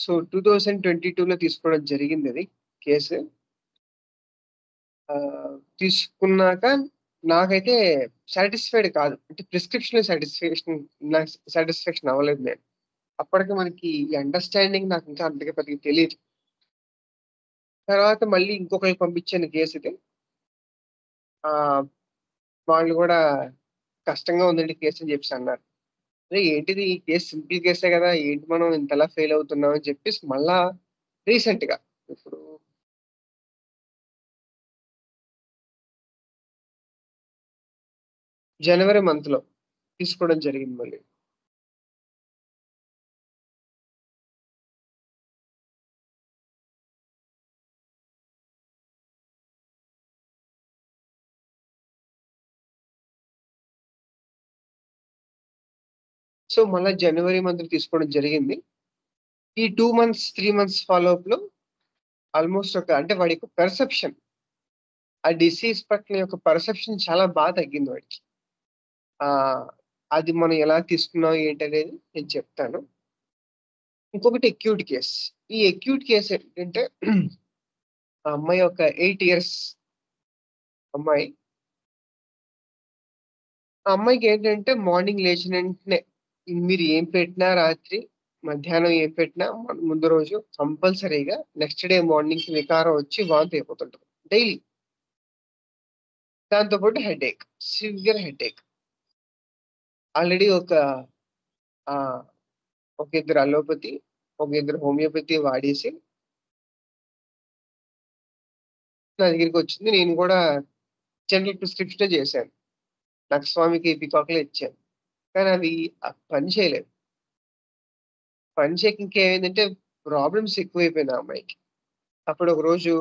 So 2022లో తీసుకోవడం జరిగిందది case. తీసుకున్నాక నాకైతే సాటిస్ఫైడ్ కాదు. అంటే ప్రిస్క్రిప్షన్‌లో నాకు సాటిస్ఫాక్షన్ అవ్వలేదు నేను. అప్పటికి మనకి ఈ అండర్‌స్టాండింగ్ నాకింకా అంతగా పెద్దగా తెలీదు. తర్వాత మళ్ళీ ఇంకొకళ్ళకి పంపించాను కేసిది. ఆహ్, వాళ్ళు గూడా కష్టంగా ఉందండి కేస్ అని జెప్పేసి అన్నారు. అరేయ్! ఏంటిది ఈ కేస్ సింపుల్ కేసే గదా! ఏంటి మనం ఇంతలా ఫెయిల్ అవుతున్నాం అని చెప్పేసి మళ్ళా రీసెంట్‌గా ఇప్పుడు జనవరి మంత్‌లో తీసుకోవడం జరిగింది మళ్ళీ. సో, మళ్ళా జనవరి మంత్‌లో తీసుకోవడం జరిగింది. ఈ 2 మంత్స్, 3 మంత్స్ ఫాలో అప్‌లో ఆల్‌మోస్ట్ అంటే వాడి యొక్క పర్సెప్షన్, ఆ డిసీజ్ పట్ల యొక్క పర్సెప్షన్ చాలా తగ్గింది వాడికి. ఆహ్, అది మనం ఎలా తీసుకున్నాం ఏంటనేది నేను చెప్తాను. ఇంకొకటి అక్యూట్ కేస్. ఈ అక్యూట్ కేస్ ఏంటంటే ఆ అమ్మాయి ఒక 8 ఇయర్స్ అమ్మాయి. ఆ అమ్మాయికేంటంటే మార్నింగ్ లేచిన వెంటనే మీరు ఏం పెట్టినా రాత్రి, మధ్యాహ్నం ఏం పెట్టినా ముందు రోజు కంపల్సరీగా నెక్స్ట్ డే మార్నింగ్‌కి వికారం వచ్చి వాంతి అయిపోతుంటది. డైలీ. దాంతో పాటు హెడేక్. Severe headache. ఆల్రెడీ ఆహ్, ఒక ఇద్దరు అలోపతి, ఒక ఇద్దరు హోమియోపతి వాడేసి నా దగ్గరికొచ్చింది. నేను కూడా జనరల్ ప్రిస్క్రిప్షనే చేశాను. నక్స్వామికి, పికాక్‌లో ఇచ్చాను. కానీ అవి పని చేయలేదు. పని చేయక ఇంకేమైందంటే ప్రాబ్లమ్స్ ఎక్కువైపోయినాయి ఆ అమ్మాయికి. అప్పుడు ఒకరోజు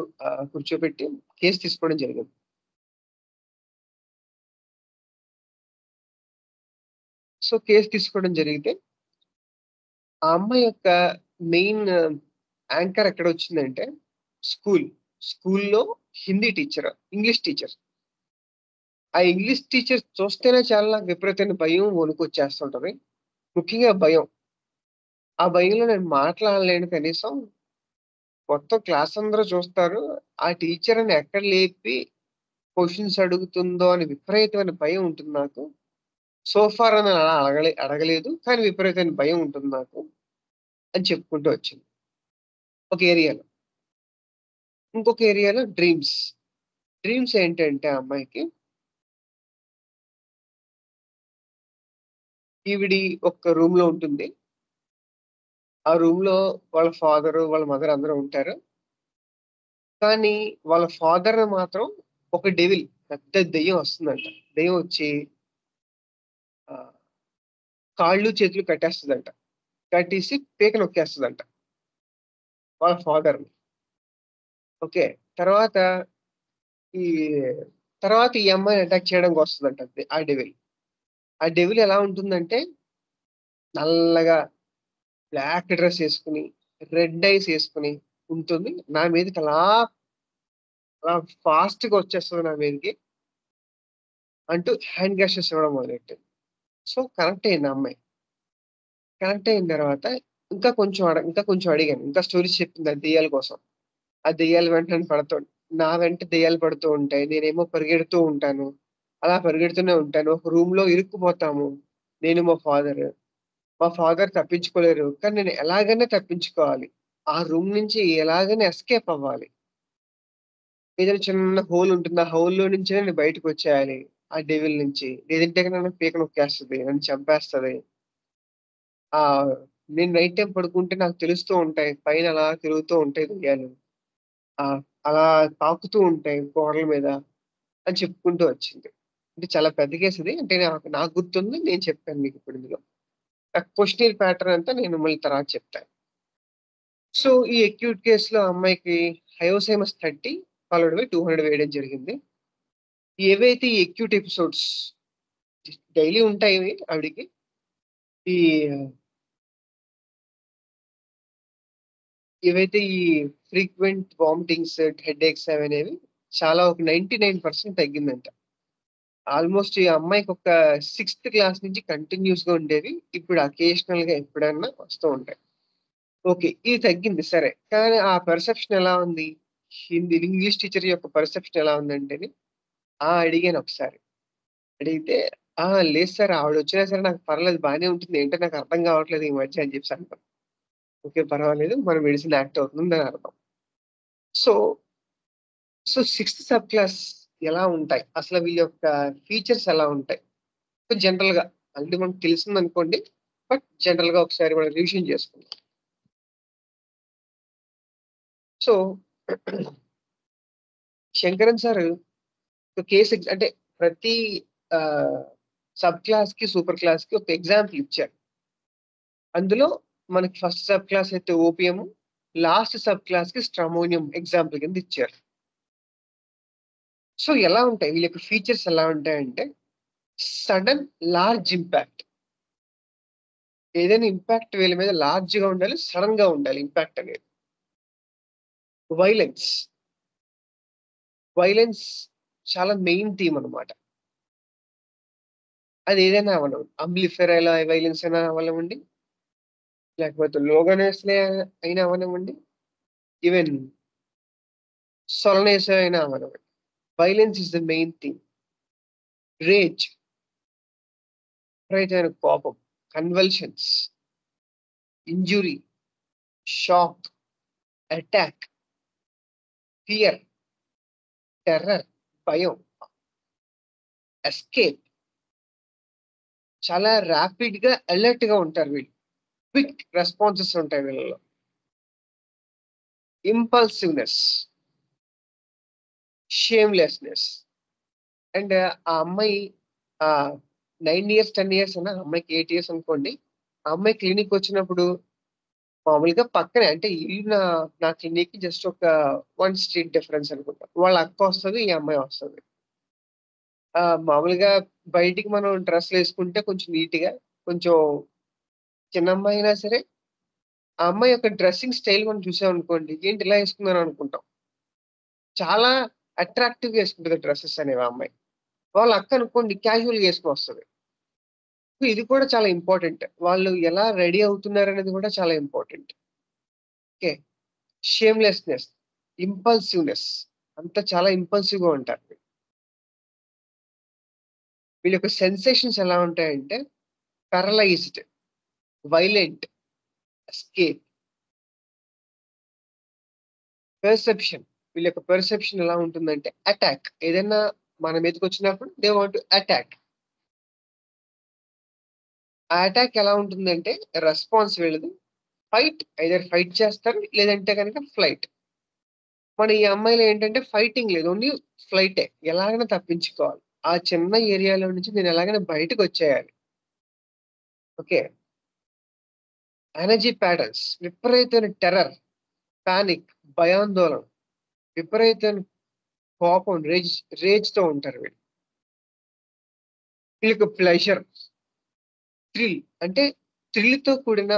కూర్చోబెట్టి కేస్ తీసుకోవడం జరిగింది. సో, కేస్ తీసుకోవడం జరిగితే, ఆ అమ్మాయి యొక్క మెయిన్ యాంకర్ ఎక్కడొచ్చిందంటే స్కూల్. స్కూల్‌లో హిందీ టీచర్, ఇంగ్లీష్ టీచర్. ఆ ఇంగ్లీష్ టీచర్ చూస్తేనే చాలా నాకు విపరీతమైన భయం, వణుకొచ్చేస్తుంటది. ముఖ్యంగా భయం. ఆ భయంలో నేను మాట్లాడలేను కనీసం. మొత్తం క్లాస్ అందరూ చూస్తారు. ఆ టీచర్‌ని ఎక్కడ లేపి క్వెషన్స్ అడుగుతుందో అని విపరీతమైన భయం ఉంటుంది నాకు. సో ఫార్ అని అలా అడగలేదు. కానీ విపరీతమైన భయం ఉంటుంది నాకు అని చెప్పుకుంటూ వచ్చింది. ఒక ఏరియాలో. ఇంకొక ఏరియాలో డ్రీమ్స్. డ్రీమ్స్ ఏంటంటే ఆ అమ్మాయికి, ఈవిడి ఒక రూమ్‌లో ఉంటుంది. ఆ రూమ్‌లో వాళ్ళ ఫాదరు, వాళ్ళ మదర్ అందరూ ఉంటారు. కానీ వాళ్ళ ఫాదర్‌ని మాత్రం ఒక డెవిల్, పెద్ద దెయ్యం వస్తుందంట. దెయ్యం వచ్చి ఆహ్, కాళ్ళు, చేతులు కట్టేస్తదంట. కట్టేసి పీక నొక్కేస్తదంట వాళ్ళ ఫాదర్‌ని. ఓకే. తర్వాత ఈ ఈ అమ్మాయిని అటాక్ చేయడానికి వస్తదంట ఆ డెవిల్. ఆ డెవిల్ ఎలా ఉంటుందంటే నల్లగా బ్లాక్ డ్రెస్ ఏసుకొని, రెడ్ ఐస్ ఏసుకొని ఉంటుంది. నా మీదకి అలా ఫాస్ట్‌గా వచ్చేస్తది నా మీదకి. అంటూ హ్యాండ్ గెస్చర్స్ ఇవ్వడం మొదలెట్టింది. సో, కనెక్ట్ అయింది ఆ అమ్మాయి. కనెక్ట్ అయిన తర్వాత ఇంకా కొంచెం అడిగాను. ఇంకా స్టోరీస్ చెప్పింది ఆ దెయ్యాల కోసం. ఆ దెయ్యాలు వెంటనే నా వెంట దెయ్యాలు పడుతూ ఉంటాయి. నేనేమో పరిగెడుతూ ఉంటాను. అలా పరిగెడుతూనే ఉంటాను. ఒక రూమ్‌లో ఇరుక్కుపోతాము. నేను మా ఫాదరు. మా ఫాదర్ తప్పించుకోలేరు. కానీ నేను ఎలాగైనా తప్పించుకోవాలి. ఆ రూమ్ నుంచి ఎలాగైనా ఎస్కేప్ అవ్వాలి. ఏదైనా చిన్న హోల్ ఉంటుంది. ఆ హోల్‌లో నుంచే నేను బయటకొచ్చేయాలి. ఆ డెవిల్ నుంచి. లేదంటే గనుక నన్ను పీక నొక్కేస్తది. నన్ను చంపేస్తది. ఆహ్, నేను నైట్ టైమ్ పడుకుంటే నాకు తెలుస్తూ ఉంటాయి. పైన అలా తిరుగుతూ ఉంటాయి దెయ్యాలు. ఆ! అలా తాకుతూ ఉంటాయి గోడల మీద అని చెప్పుకుంటూ వచ్చింది. అంటే చాలా పెద్ద కేసది. అంటే నాకు గుర్తుంది. నేను చెప్పాను మీకిప్పుడు ఇందులో. ఆ క్వెషనరీ ప్యాటర్న్ అంతా నేను మళ్ళీ తర్వాత చెప్తాను. సో, ఈ అక్యూట్ కేస్‌లో అమ్మాయికి హయోసైమస్ 30 ఫాలోడ్ బై 200 వేయడం జరిగింది. ఏవైతే ఈ అక్యూట్ ఎపిసోడ్స్ డైలీ ఉంటాయి ఆవిడకి. ఈ ఏవైతే ఈ ఫ్రీక్వెంట్ వామిటింగ్స్, హెడేక్స్ అవనేవి చాలా ఒక 99% తగ్గిందంట. ఆల్‌మోస్ట్ ఈ అమ్మాయికొక సిక్స్త్ క్లాస్ నుంచి కంటిన్యూయస్‌గా ఉండేవి. ఇప్పుడు అకేషనల్‌గా ఎప్పుడన్నా వస్తూ ఉంటాయి. ఓకే. ఇది తగ్గింది సరే. కానీ ఆ పర్సెప్షన్ ఎలా ఉంది? ఇంగ్లీష్ టీచర్ యొక్క పర్సెప్షన్ ఎలా ఉందంటేని అడిగాను ఒకసారి. అడిగితే, లేదు సార్ ఆవిడొచ్చినా సరే నాకు పర్లేదు బానే ఉంటుంది. ఏంటో నాకు అర్థం కావట్లేదు ఈ మధ్య" అని చెప్పేసి అన్నారు. ఓకే. పర్వాలేదు. మన మెడిసిన్ యాక్ట్ అవుతుందని అర్థం. సో, సిక్స్త్ సబ్ క్లాస్ ఎలా ఉంటాయి? అసలు వీళ్ళ యొక్క ఫీచర్స్ ఎలా ఉంటాయి? జనరల్‌గా అంటే మనకు తెలిసిందనుకోండి. బట్ జనరల్‌గా ఒకసారి మనం రివిజన్ చేసుకుందాం. సో, శంకరన్ సారు ఒక అంటే ప్రతి ఆహ్, సబ్ క్లాస్‌కి, సూపర్ క్లాస్‌కి ఒక ఎగ్జాంపుల్ ఇచ్చారు. అందులో మనకి ఫస్ట్ సబ్ క్లాస్ అయితే ఓపీఎం, లాస్ట్ సబ్ క్లాస్‌కి స్ట్రమోనియం ఎగ్జాంపుల్ కింద ఇచ్చారు. సో, ఎలా ఉంటాయి? వీళ్ళ యొక్క ఫీచర్స్ ఎలా ఉంటాయంటే, సడెన్ లార్జ్ ఇంపాక్ట్. ఏదైనా ఇంపాక్ట్ వీళ్ళ మీద లార్జ్‌గా ఉండాలి. సడెన్‌గా ఉండాలి ఇంపాక్ట్ అనేది. వైలెన్స్. వైలెన్స్ చాలా మెయిన్ థీమ్ అన్నమాట. అదేదైనా అవ్వనివ్వండి. అంబ్లిఫైర్ వైలెన్స్ అయినా అవ్వనివ్వండి, లేకపోతే లోగనెస్‌లే అయినా అవ్వనివ్వండి, ఈవెన్ సొలనేస్ అయినా అవ్వనివ్వండి. Violence is the main thing. Rage విపరీతమైన కోపం, convulsions, injury, shock, attack, fear, terror, భయం, ఎస్కేప్. చాలా రాపిడ్‌గా, అలర్ట్‌గా ఉంటారు వీళ్ళు. క్విక్ రెస్పాన్సెస్ ఉంటాయి వీళ్ళలో. ఇంపల్సివ్‌నెస్, షేమ్‌లెస్‌నెస్. అండ్ ఆ అమ్మాయి ఆహ్, 9 ఇయర్స్, 10 ఇయర్స్ అన్నా, ఆ అమ్మాయికి 8 ఇయర్స్ అనుకోండి. ఆ అమ్మాయి క్లినిక్‌కొచ్చినప్పుడు మామూలుగా పక్కనే అంటే ఇల్లు నా క్లినిక్‌కి జస్ట్ ఒక 1 స్ట్రీట్ డిఫరెన్స్ అనుకుంటా. వాళ్ళ అక్కొస్తది. ఈ అమ్మాయి వస్తది. మామూలుగా బయటికి మనం డ్రెస్సులేసుకుంటే కొంచెం నీట్‌గా, కొంచెం చిన్నమ్మాయి అయినా సరే, ఆ అమ్మాయి యొక్క డ్రెస్సింగ్ స్టైల్ మనం చూసామనుకోండి, ఏంటి ఇలా ఏసుకుందని అనుకుంటాం. చాలా అట్రాక్టివ్‌గా ఏసుకుంటది డ్రెసెస్ అనేవి ఆ అమ్మాయి. వాళ్ళ అక్క అనుకోండి క్యాజువల్‌గా ఏసుకొనొస్తది. ఇది కూడా చాలా ఇంపార్టెంట్. వాళ్ళు ఎలా రెడీ అవుతున్నారనేది కూడా చాలా ఇంపార్టెంట్. ఓకే. షేమ్‌లెస్‌నెస్, ఇంపల్సివ్‌నెస్ అంతా చాలా ఇంపల్సివ్‌గా ఉంటారు. వీళ్ళ యొక్క సెన్సేషన్స్ ఎలా ఉంటాయంటే పారలైజ్డ్, వైలెంట్, ఎస్కేప్, పర్సెప్షన్. వీళ్ళ యొక్క పర్సెప్షన్ ఎలా ఉంటుందంటే అటాక్. ఏదైనా మన మీదకొచ్చినప్పుడు దే వాంట్ టు అటాక్. ఆ అటాక్ ఎలా ఉంటుందంటే రెస్పాన్స్ వీళ్ళది ఐదర్ ఫైట్ చేస్తారు లేదంటే గనక ఫ్లైట్. మన ఈ అమ్మాయిలో ఏంటంటే ఫైటింగ్ లేదు. ఓన్లీ ఫ్లైటే. ఎలాగైనా తప్పించుకోవాలి. ఆ చిన్న ఏరియాలో నుంచి నేను ఎలాగైనా బయటకొచ్చేయాలి. ఓకే. ఎనర్జీ ప్యాటర్న్స్ విపరీతమైన టెర్రర్, పానిక్, భయాందోళన, విపరీతమైన కోపం, రేజ్‌తో ఉంటారు వీళ్ళు. వీళ్ళకి ప్లెజర్, థ్రిల్ అంటే థ్రిల్‌తో కూడిన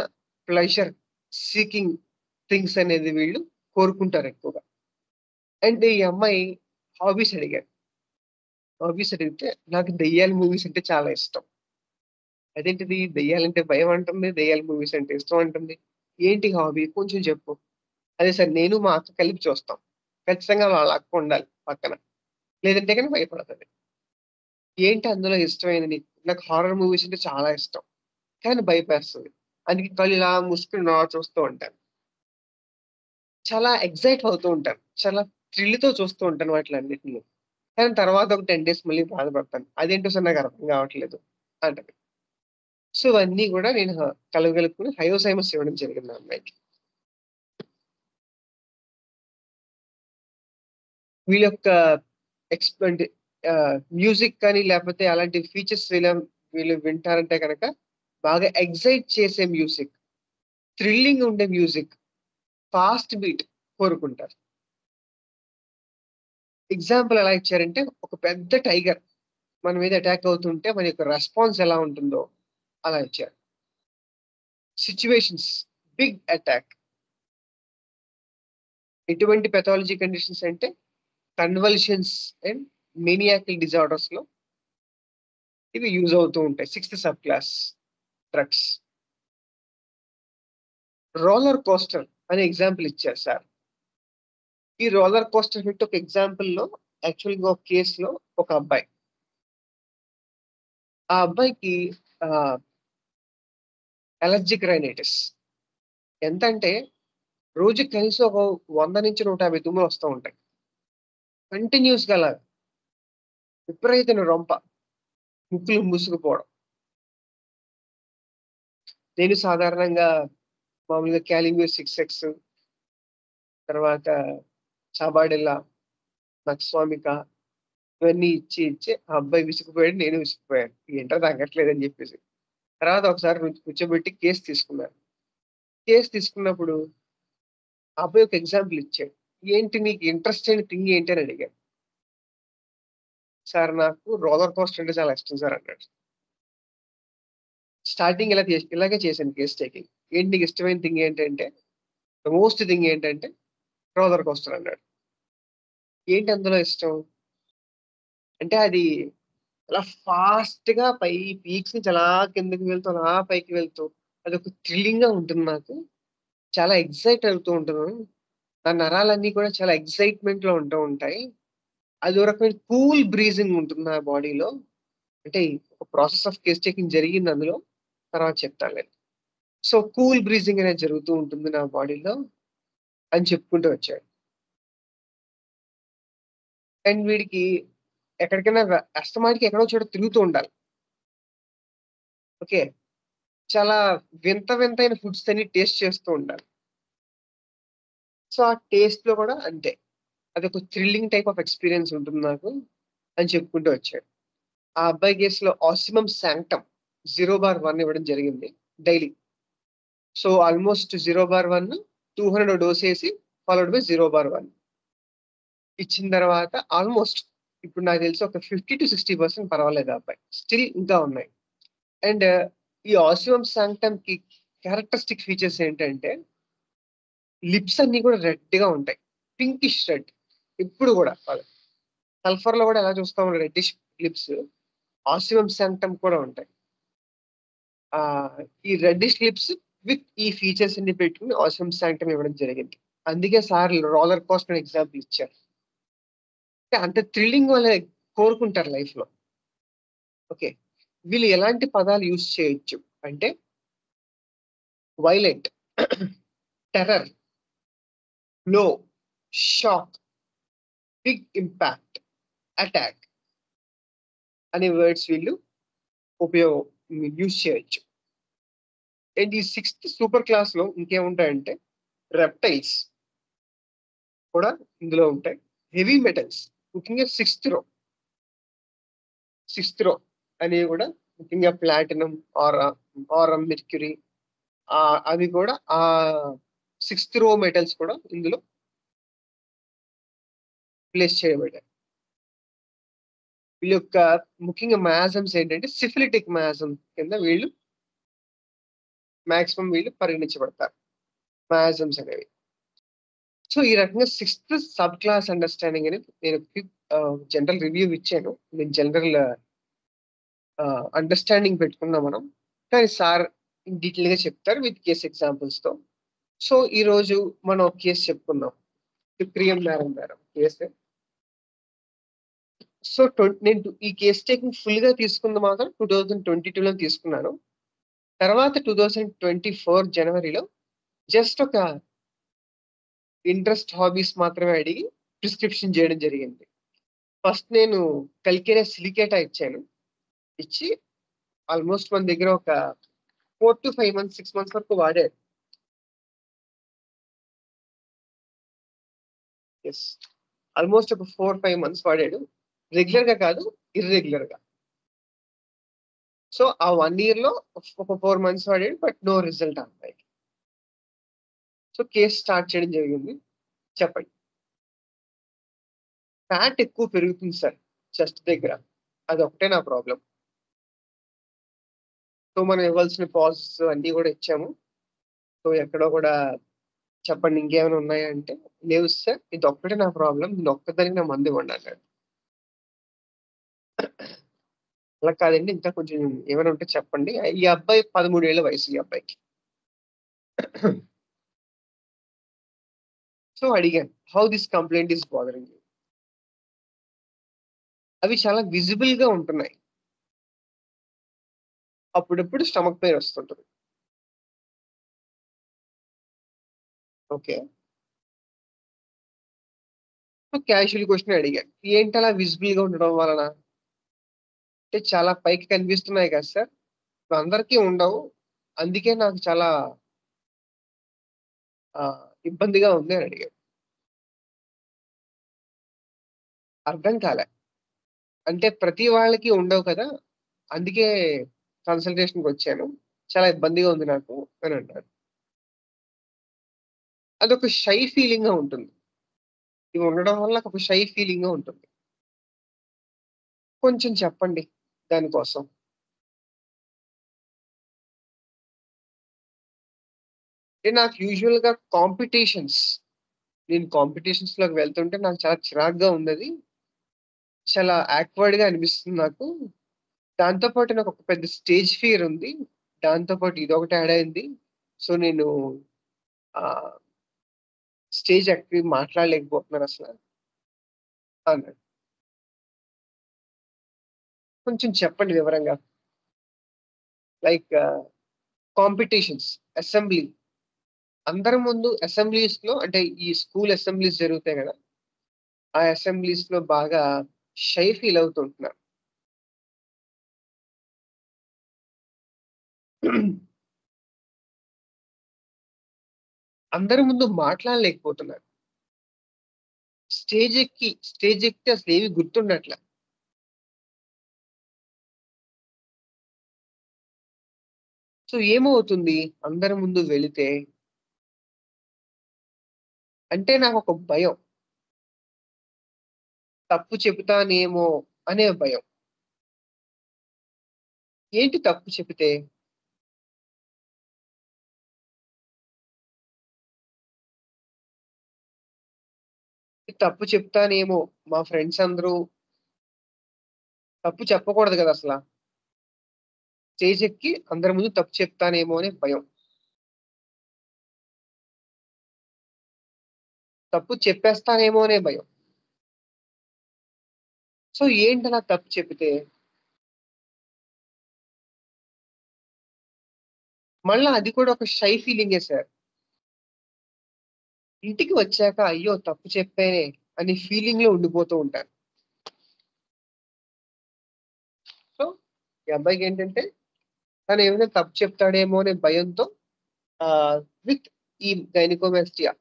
ప్లెజర్ సీకింగ్ థింగ్స్ అనేది వీళ్ళు కోరుకుంటారు ఎక్కువగా. అండ్ ఈ అమ్మాయి హాబీస్ అడిగారు. హాబీస్ అడిగితే నాకు దెయ్యాల మూవీస్ అంటే చాలా ఇష్టం. అదేంటిది దెయ్యాలంటే భయం అంటుంది. దెయ్యాల మూవీస్ అంటే ఇష్టం అంటుంది. ఏంటి హాబీ కొంచెం చెప్పు. అదే సార్ నేను మా అక్క కలిపి చూస్తాం. ఖచ్చితంగా వాళ్ళ అక్క ఉండాలి పక్కన. లేదంటే గనుక భయపడతది. ఏంటి అందులో ఇష్టమైనది నీకు? నాకు హారర్ మూవీస్ అంటే చాలా ఇష్టం. కానీ భయపేస్తది. అందుకే కళ్ళు ఇలా మూసుకొని చూస్తూ ఉంటాను. చాలా ఎక్సైట్ అవుతూ ఉంటాను. చాలా థ్రిల్‌తో చూస్తూ ఉంటాను వాటిలన్నిటిని. కానీ తర్వాత ఒక 10 డేస్ మళ్ళీ బాధపడతాను. అదేంటో సార్ నాకు అర్థం కావట్లేదు అంటది. సో, ఇవన్నీ గూడా నేను కలగలుపుకొని హయోసైమస్ ఇవ్వడం జరిగింది ఆ అమ్మాయికి. వీళ్ళ యొక్క అంటే మ్యూజిక్ కానీ లేపోతే అలాంటి ఫీచర్స్ వీళ్ళు వింటారంటే గనక బాగా ఎక్సైట్ చేసే మ్యూజిక్, థ్రిల్లింగ్ ఉండే మ్యూజిక్, ఫాస్ట్ బీట్ కోరుకుంటారు. ఎగ్జాంపుల్ ఎలా ఇచ్చారంటే ఒక పెద్ద టైగర్ మన మీద అటాక్ అవుతుంటే మన యొక్క రెస్పాన్స్ ఎలా ఉంటుందో అలా ఇచ్చారు. Situations, big attack. ఎటువంటి పాథాలజీ కండిషన్స్ అంటే కన్వల్షన్స్ అండ్ మేనియాకల్ డిజార్డర్స్‌లో ఇవి యూజ్ అవుతూ ఉంటాయి. Sixth sub class drugs. Roller coaster అనే ఎగ్జాంపుల్ ఇచ్చారు సార్. ఈ రోలర్ కోస్టర్ ఎఫెక్ట్ ఒక ఎగ్జాంపుల్‌లో యాక్చువల్‌గా ఒక కేస్‌లో ఒక అబ్బాయి. ఆ అబ్బాయికి ఆహ్, అలర్జిక్ రైనైటిస్. ఎంతంటే రోజుకి కనీసం ఒక 100-150 తుమ్ములొస్తా ఉంటాయి. కంటిన్యూయస్‌గా అలాగా. విపరీతమైన రొంప. ముక్కులు మూసుకుపోవడం. నేను సాధారణంగా మామూలుగా కాలిమ్యూర్ 6X తర్వాత చాబాడెల్లా, నక్స్వామిక ఇవన్నీ ఇచ్చి ఆ అబ్బాయి విసిగిపోయాడు. నేను విసిగిపోయాను. ఏంట్రా తగ్గట్లేదని జెప్పేసి. తర్వాత ఒకసారి కూర్చోబెట్టి కేస్ తీసుకున్నారు. కేస్ తీసుకున్నప్పుడు ఆ అబ్బాయి ఒక ఎగ్జాంపుల్ ఇచ్చాడు. "ఏంటి నీకు ఇంట్రెస్ట్ అయిన థింగ్ ఏంటి?" అని అడిగాను. "సార్ నాకు రోలర్ కోస్టర్ అంటే చాలా ఇష్టం సార్" అన్నాడు. స్టార్టింగ్ ఇలాగే చేశాను కేస్ టేకింగ్. "ఏంటి నీకు ఇష్టమైన థింగ్ ఏంటంటే, ద మోస్ట్ థింగ్ ఏంటంటే రోలర్ కోస్టర్" అన్నాడు. "ఏంటి అందులో ఇష్టం?" అంటే అది అలా ఫాస్ట్‌గా పీక్స్ నుంచి అలా కిందకి వెళ్తూ, అలా పైకి వెళ్తూ అదొక థ్రిల్లింగ్‌గా ఉంటుంది నాకు. చాలా ఎక్సైట్ అవుతూ ఉంటాను. నా నరాలన్నీ కూడా చాలా ఎక్సైట్‌మెంట్‌లో ఉంటూ ఉంటాయి. అదో రకమైన కూల్ బ్రీజింగ్ ఉంటుంది నా బాడీలో. అంటే ఒక ప్రాసెస్ ఆఫ్ కేస్ టేకింగ్ జరిగింది అందులో. తర్వాత చెప్తానులెండి. సో, కూల్ బ్రీజింగ్ అనేది జరుగుతూ ఉంటుంది నా బాడీలో అని చెప్పుకుంటూ వచ్చాడు. అండ్ వీడికి ఎక్కడికైనా అస్తమాటికి ఎక్కడో చోట తిరుగుతూ ఉండాలి. ఓకే. చాలా వింతైన ఫుడ్స్ అన్ని టేస్ట్ చేస్తూ ఉండాలి. సో, ఆ టేస్ట్‌లో కూడా అంతే. అదొక థ్రిల్లింగ్ టైప్ ఆఫ్ ఎక్స్‌పీరియన్స్ ఉంటుంది నాకు అని చెప్పుకుంటూ వచ్చాడు. ఆ అబ్బాయి కేస్‌లో ఆసిమమ్ సాంక్టమ్ 0/1 ఇవ్వడం జరిగింది డైలీ. సో, ఆల్‌మోస్ట్ 0/1 200 డోసేసి ఫాలోడ్ బై 0/1 ఇచ్చిన తర్వాత ఆల్‌మోస్ట్ ఇప్పుడు నాకు తెలిసి ఒక 50-60% పర్వాలేదు ఆ అబ్బాయి. స్టిల్ ఇంకా ఉన్నాయి. అండ్ ఈ ఆసిమమ్ సాంక్టమ్‌కి క్యారెక్టరిస్టిక్ ఫీచర్స్ ఏంటంటే లిప్స్ అన్నీ కూడా రెడ్‌గా ఉంటాయి. పింకిష్ రెడ్ ఎప్పుడు గూడా. సల్ఫర్‌లో గూడా ఎలా చూస్తామో రెడ్డిష్ లిప్స్ ఆసిమమ్ సాంక్టమ్ కూడా ఉంటాయి. ఆహ్, ఈ రెడ్డిష్ లిప్స్ విత్ ఈ ఫీచర్స్ అన్ని పెట్టుకొని ఆసిమమ్ సాంక్టమ్ ఇవ్వడం జరిగింది. అందుకే సార్ రోలర్ కోస్టర్ ఎగ్జాంపుల్ ఇచ్చారు. అంటే అంత థ్రిల్లింగ్ వాళ్ళే కోరుకుంటారు లైఫ్‌లో. ఓకే. వీళ్ళు ఎలాంటి పదాలు యూజ్ చేయొచ్చు అంటే వైలెంట్, టెర్రర్, లో, షాక్, బిగ్ ఇంపాక్ట్, అటాక్ అనే వర్డ్స్ వీళ్ళు యూజ్ చేయొచ్చు. అండ్ ఈ సిక్స్త్ సూపర్ క్లాస్‌లో ఇంకేముంటాయంటే రెప్టైల్స్ కూడా ఇందులో ఉంటాయి. హెవీ మెటల్స్ ముఖ్యంగా సిక్స్త్ రో అనేవి కూడా ముఖ్యంగా ప్లాటినం, ఆరమ్, మెర్క్యూరీ అవి కూడా సిక్స్త్ రో మెటల్స్ కూడా ఇందులో ప్లేస్ చేయబడ్డాయి. వీళ్ళ యొక్క ముఖ్యంగా మయాజమ్స్ ఏంటంటే సిఫిలిటిక్ మయాజం కింద మాక్సిమం పరిగణించబడతారు. మయాజమ్స్ అనేవి. సో, ఈ రకంగా సిక్స్త్ సబ్ క్లాస్ అండర్‌స్టాండింగ్ అని నేను జనరల్ రివ్యూ ఇచ్చాను. నేను జనరల్ అండర్‌స్టాండింగ్ పెట్టుకున్నాం మనం. కానీ సార్ డీటెయిల్‌గా చెప్తారు విత్ కేస్ ఎగ్జాంపుల్స్‌తో. సో, ఈరోజు మనం ఒక కేస్ చెప్పుకుందాం. 'సుప్రియం మేడం' కేసు. సో, నేను ఈ కేస్ టేకింగ్ ఫుల్‌గా తీసుకుంది మాత్రం 2022లో తీసుకున్నాను. తర్వాత 2024 జనవరిలో జస్ట్ ఒక ఇంట్రెస్ట్, హాబీస్ మాత్రమే అడిగి ప్రిస్క్రిప్షన్ చేయడం జరిగింది. ఫస్ట్ నేను కల్కిరియా సిలికేటా ఇచ్చాను. ఇచ్చి ఆల్‌మోస్ట్ మన దగ్గర ఒక 4-5 మంత్స్, 6 మంత్స్ వరకు వాడాడు. యెస్. ఆల్‌మోస్ట్ ఒక 4-5 మంత్స్ వాడాడు. రెగ్యులర్‌గా కాదు, ఇర్రెగ్యులర్‌గా. సో, ఆ 1 ఇయర్‌లో ఒక 4 మంత్స్ వాడాడు. బట్ నో రిజల్ట్ ఆ అబ్బాయికి. సో, కేస్ స్టార్ట్ చేయడం జరిగింది. చెప్పండి. ఫ్యాట్ ఎక్కువ పెరుగుతుంది సార్ చెస్ట్ దగ్గర. అదొక్కటే నా ప్రాబ్లమ్. సో, మనం ఇవ్వాల్సిన పాజెస్ అన్నీ గూడా ఇచ్చాము. సో, ఎక్కడో కూడా చెప్పండి ఇంకేమైనా ఉన్నాయా అంటే, లేవు సార్ ఇదొక్కటే నా ప్రాబ్లమ్. దీనొక్కదానికి నా మందివ్వండి అన్నాడు. అలా కాదండి ఇంకా కొంచెం ఏమైనా ఉంటే చెప్పండి. ఈ అబ్బాయి 13 ఏళ్ల వయసు ఈ అబ్బాయికి. సో అడిగాను, how this complaint is bothering you? అవి చాలా విజిబుల్‌గా ఉంటున్నాయి. అప్పుడప్పుడు స్టమక్ పెయిన్ వస్తుంటది. ఓకే. సో క్యాజువల్ క్వెషన్ అడిగాను. ఏంటలా విజిబుల్‌గా ఉండడం వలన? అంటే చాలా పైకి కనిపిస్తున్నాయి కదా సార్! అందరికీ ఉండవు. అందుకే నాకు చాలా ఇబ్బందిగా ఉంది అని అడిగాను. అర్థం కాలే. అంటే ప్రతి వాళ్ళకి ఉండవు కదా! అందుకే కన్సల్టేషన్‌కొచ్చాను. చాలా ఇబ్బందిగా ఉంది నాకు అని అన్నారు. అదొక షై ఫీలింగ్‌గా ఉంటుంది. ఇవి ఉండడం వల్ల నాకొక షై ఫీలింగ్‌గా ఉంటుంది. కొంచెం చెప్పండి దానికోసం. అంటే నాకు యూజువల్‌గా నేను కాంపిటీషన్స్‌లోకి వెళ్తుంటే నాకు చాలా చిరాకుగా ఉందది. చాలా ఆక్వర్డ్‌గా అనిపిస్తుంది నాకు. దాంతో పాటు నాకొక పెద్ద స్టేజ్ ఫియర్ ఉంది. దాంతో పాటు ఇదొకటి యాడ్ అయింది. సో, నేను ఆహ్, స్టేజ్ ఎక్కి మాట్లాడలేకపోతున్నానసల అన్నాడు. కొంచెం చెప్పండి వివరంగా. లైక్ కాంపిటీషన్స్, అసెంబ్లీ అందరి ముందు అసెంబ్లీస్‌లో అంటే ఈ స్కూల్ అసెంబ్లీస్ జరుగుతాయి గదా! ఆ అసెంబ్లీస్‌లో బాగా షై ఫీల్ అవుతుంటున్నాను. అందరి ముందు మాట్లాడలేకపోతున్నాను. స్టేజ్ ఎక్కితే అసలేమి గుర్తుండట్ల. సో, ఏమవుతుంది అందరి ముందు వెళితే? అంటే నాకొక భయం. తప్పు చెబుతానేమో అనే భయం. ఏంటి తప్పు చెబితే? తప్పు చెప్తానేమో మా ఫ్రెండ్స్ అందరూ తప్పు చెప్పకూడదు గదా అసల. స్టేజ్ ఎక్కి అందరి ముందు తప్పు చెప్తానేమో అనే భయం. తప్పు చెప్పేస్తానేమో అనే భయం. సో, ఏంటలా తప్పు చెబితే? మళ్ళా అది కూడా ఒక షై ఫీలింగే సార్. ఇంటికి వచ్చాక అయ్యో! తప్పు చెప్పానే అనే ఫీలింగ్‌లో ఉండిపోతూ ఉంటాను. సో, ఈ అబ్బాయికేంటంటే తనేమైనా తప్పు చెప్తాడేమో అనే భయంతో విత్ ఈ గైనకోమాస్టియా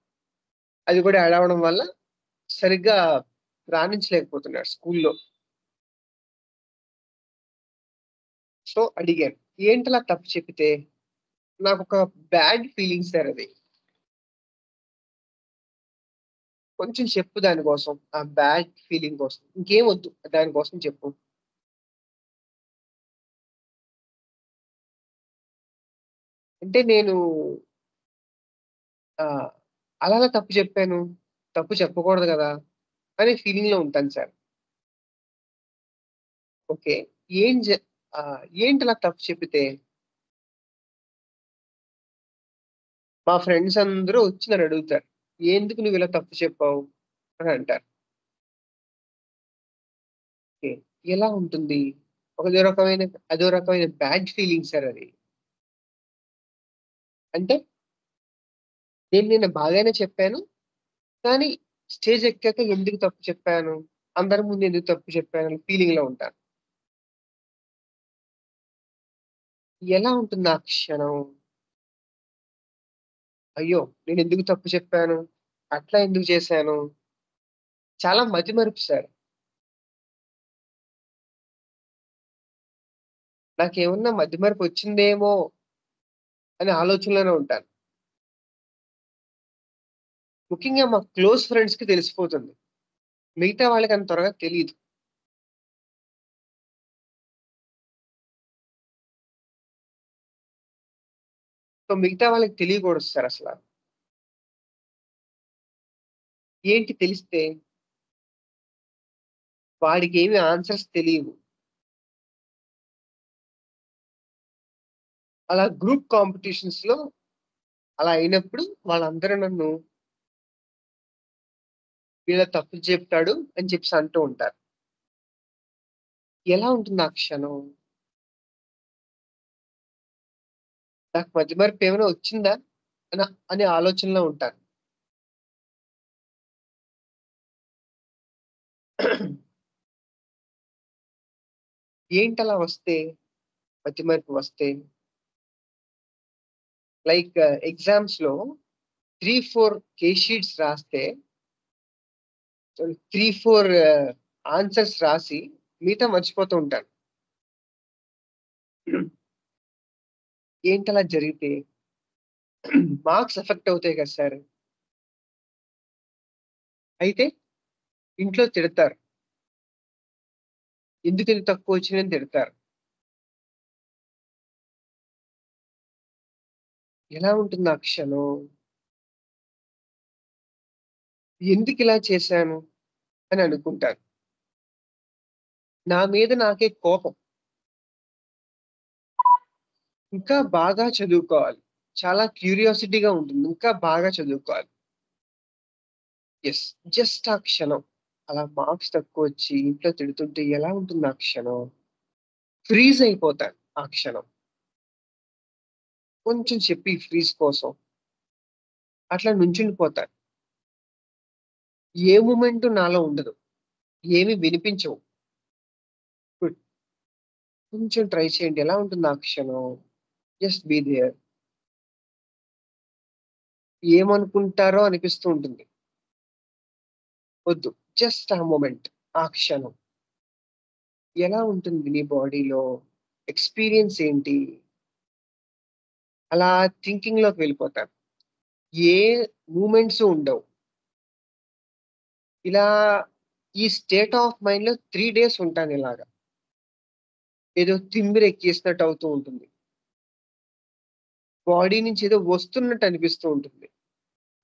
అది కూడా యాడ్ అవ్వడం వల్ల సరిగ్గా రాణించలేకపోతున్నాడు స్కూల్లో. సో, అడిగాను. ఏంటలా తప్పు చెప్పితే? నాకొక బ్యాడ్ ఫీలింగ్ సార్ అది. కొంచెం చెప్పు దాని కోసం. ఆ బ్యాడ్ ఫీలింగ్ కోసం. ఇంకేం వద్దు దాని కోసం చెప్పు. అంటే నేను ఆహ్, అలానే తప్పు చెప్పాను. తప్పు చెప్పకూడదు గదా! అనే ఫీలింగ్‌లో ఉంటాను సార్. ఓకే. ఏంటలా తప్పు చెప్పితే? మా ఫ్రెండ్స్ అందరూ వచ్చి నన్నడుగుతారు. "ఎందుకు నువ్విలా తప్పు చెప్పావు?" అని అంటారు. ఓకే. ఎలా ఉంటుంది? అదో రకమైన బ్యాడ్ ఫీలింగ్ సార్ అది. అంటే నేను నిన్న బాగానే చెప్పాను. కానీ స్టేజ్ ఎక్కాక ఎందుకు తప్పు చెప్పాను? అందరి ముందు ఎందుకు తప్పు చెప్పాను? అనే ఫీలింగ్‌లో ఉంటాను. ఎలా ఉంటుంది ఆ క్షణం? అయ్యో! నేనెందుకు తప్పు చెప్పాను? అట్లా ఎందుకు చేశాను? చాలా మతిమరుపు సార్. నాకేమన్నా మతిమరుపొచ్చిందేమో అనే ఆలోచనలోనే ఉంటాను. ముఖ్యంగా మా క్లోజ్ ఫ్రెండ్స్‌కి తెలిసిపోతుంది. మిగతా వాళ్ళకి అంత త్వరగా తెలీదు. సో, మిగతా వాళ్ళకి తెలియకూడదు సార్ అసల. ఏంటి తెలిస్తే? వాడికేమి ఆన్సర్స్ తెలీవు. అలా గ్రూప్ కాంపిటీషన్స్‌లో అలా అయినప్పుడు వాళ్ళందరూ నన్ను వీళ్ళ తప్పులు చెప్తాడు అని చెప్పేసి అంటూ ఉంటారు. ఎలా ఉంటుంది ఆ క్షణం? నాకు మతిమరుపు ఏమైనా వచ్చిందా? అనే ఆలోచనలో ఉంటాను. ఏంటలా వస్తే? మతిమరుపు వస్తే? లైక్ ఎగ్జామ్స్‌లో 3, 4 కేస్ షీట్స్ రాస్తే 3, 4 ఆన్సర్స్ రాసి మిగతా మర్చిపోతూ ఉంటాను. ఏంటలా జరిగితే? మార్క్స్ ఎఫెక్ట్ అవుతాయి కదా సార్! అయితే ఇంట్లో తిడతారు. ఎందుకింత తక్కువొచ్చినాయని తిడతారు. ఎలా ఉంటుంది ఆ క్షణం? ఎందుకిలా చేశాను అని అనుకుంటాను. నా మీద నాకే కోపం. ఇంకా బాగా చదువుకోవాలి. చాలా క్యూరియాసిటీగా ఉంటుంది. ఇంకా బాగా చదువుకోవాలి. యెస్. జస్ట్ ఆ క్షణం. అలా మార్క్స్ తక్కువొచ్చి ఇంట్లో తిడుతుంటే ఎలా ఉంటుంది ఆ క్షణం? ఫ్రీజ్ అయిపోతాను ఆ క్షణం. కొంచెం చెప్పు ఈ ఫ్రీజ్ కోసం. అట్లా నుంచుండిపోతాను. ఏ మూవ్‌మెంటు నాలో ఉండదు. ఏమి వినిపించవు. గుడ్. కొంచెం ట్రై చేయండి. ఎలా ఉంటుంది ఆ క్షణం? Just be there. ఏమనుకుంటారో అనిపిస్తూ ఉంటుంది. వద్దు. జస్ట్ ఆ మొమెంట్. ఆ క్షణం. ఎలా ఉంటుంది నీ బాడీలో? ఎక్స్‌పీరియన్స్ ఏంటి? అలా థింకింగ్‌లోకి వెళ్ళిపోతాను. ఏ మూవ్‌మెంట్సు ఉండవు. ఇలా ఈ స్టేట్ ఆఫ్ మైండ్‌లో 3 డేస్ ఉంటానిలాగ. ఏదో తిమ్మిరెక్కేసినట్టు అవుతూ ఉంటుంది. బాడీ నుంచి ఏదో వస్తున్నట్టు అనిపిస్తూ ఉంటుంది.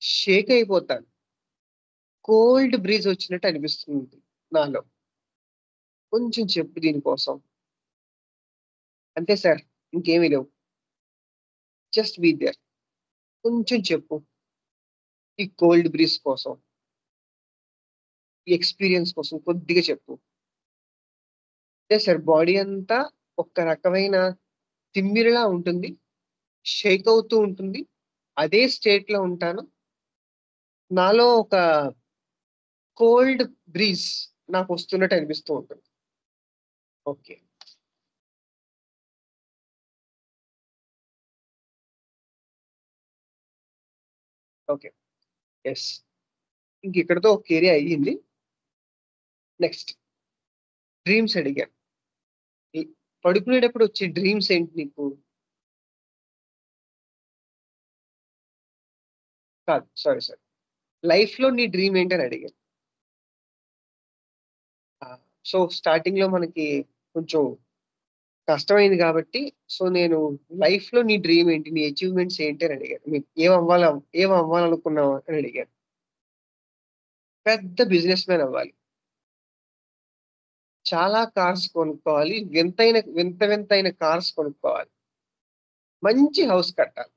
షేక్ అయిపోతాను. కోల్డ్ బ్రీజ్ వచ్చినట్టు అనిపిస్తుంది నాలో. కొంచెం చెప్పు దీని కోసం. అంతే సార్. ఇంకేమి లేవు. Just be there. కొంచెం చెప్పు. ఈ కోల్డ్ బ్రీజ్ కోసం. ఈ ఎక్స్‌పీరియన్స్ కోసం కొద్దిగా చెప్పు. అంతే సార్. బాడీ అంతా ఒక రకమైన తిమ్మిరిలా ఉంటుంది. షేక్ అవుతూ ఉంటుంది. అదే స్టేట్‌లో ఉంటాను. నాలో ఒక కోల్డ్ బ్రీజ్ నాకొస్తున్నట్టు అనిపిస్తూ ఉంటుంది. ఓకే. ఓకే. యెస్. ఇంకిక్కడితో ఒక ఏరియా అయ్యింది. నెక్స్ట్ డ్రీమ్స్ అడిగాను. ఈ పడుకునేటప్పుడు వచ్చే డ్రీమ్స్ ఏంటి నీకు? కాదు. సారీ. లైఫ్‌లో నీ డ్రీమ్ ఏంటని అడిగాను. ఆ! సో, స్టార్టింగ్‌లో మనకి కొంచెం కష్టమైంది గాబట్టి, సో, నేను లైఫ్‌లో నీ డ్రీమ్ ఏంటి? నీ అచీవ్‌మెంట్స్ ఏంటి అని అడిగాను. ఏమవ్వాలనుకున్నావు అని అడిగాను. పెద్ద బిజినెస్ మ్యాన్ అవ్వాలి. చాలా కార్స్ కొనుక్కోవాలి. వింతైన కార్స్ కొనుక్కోవాలి. మంచి హౌస్ కట్టాలి.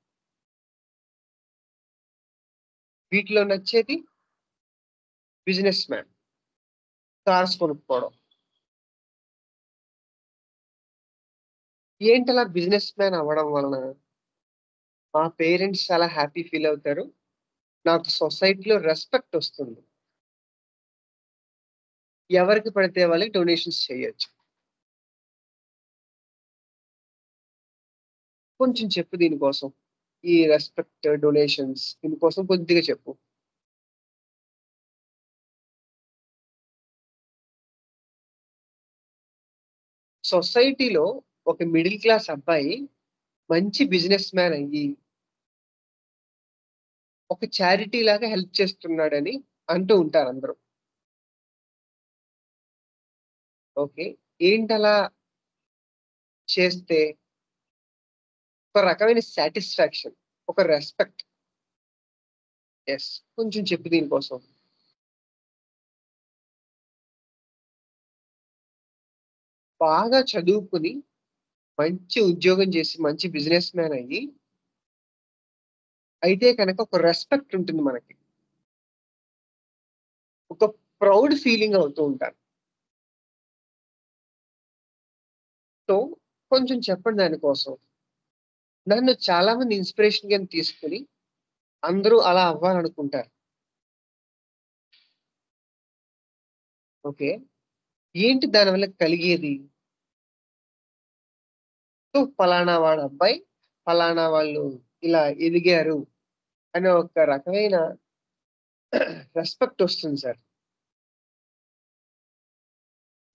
వీటిలో నచ్చేది బిజినెస్ మ్యాన్. కార్స్ కొనుక్కోవడం. ఏంటలా బిజినెస్ మ్యాన్ అవ్వడం వలన? మా పేరెంట్స్ చాలా హ్యాపీ ఫీల్ అవుతారు. నాకు సొసైటీలో రెస్పెక్ట్ ఒస్తుంది. ఎవరికి పడితే వాళ్ళకి డొనేషన్స్ చేయొచ్చు. కొంచెం చెప్పు దీని కోసం. ఈ రెస్పెక్ట్, డొనేషన్స్ దీనికోసం కొద్దిగా చెప్పు. సొసైటీలో ఒక మిడిల్ క్లాస్ అబ్బాయి మంచి బిజినెస్ మ్యాన్ అయ్యి, ఒక చారిటీ లాగా హెల్ప్ చేస్తున్నాడని అంటూ ఉంటారందరూ. ఓకే. ఏంటలా చేస్తే ఒక రకమైన సాటిస్ఫాక్షన్, ఒక రెస్పెక్ట్. యెస్. కొంచెం చెప్పు దీని కోసం. బాగా చదువుకొని, మంచి ఉద్యోగం చేసి, మంచి బిజినెస్ మ్యాన్ అయ్యి, అయితే కనుక ఒక రెస్పెక్ట్ ఉంటుంది మనకి. ఒక ప్రౌడ్ ఫీలింగ్ అవుతూ ఉంటాను. సో, కొంచెం చెప్పండి దాని కోసం. నన్ను చాలా మంది ఇన్‌స్పిరేషన్‌గా తీసుకొని అందరూ అలా అవ్వాలనుకుంటారు. ఓకే. ఏంటి దానివల్ల కలిగేది? సో, పలానా వాడి అబ్బాయి, పలానా వాళ్ళు ఇలా ఎదిగారు అనే ఒక రకమైన రెస్పెక్ట్ ఒస్తుంది సార్.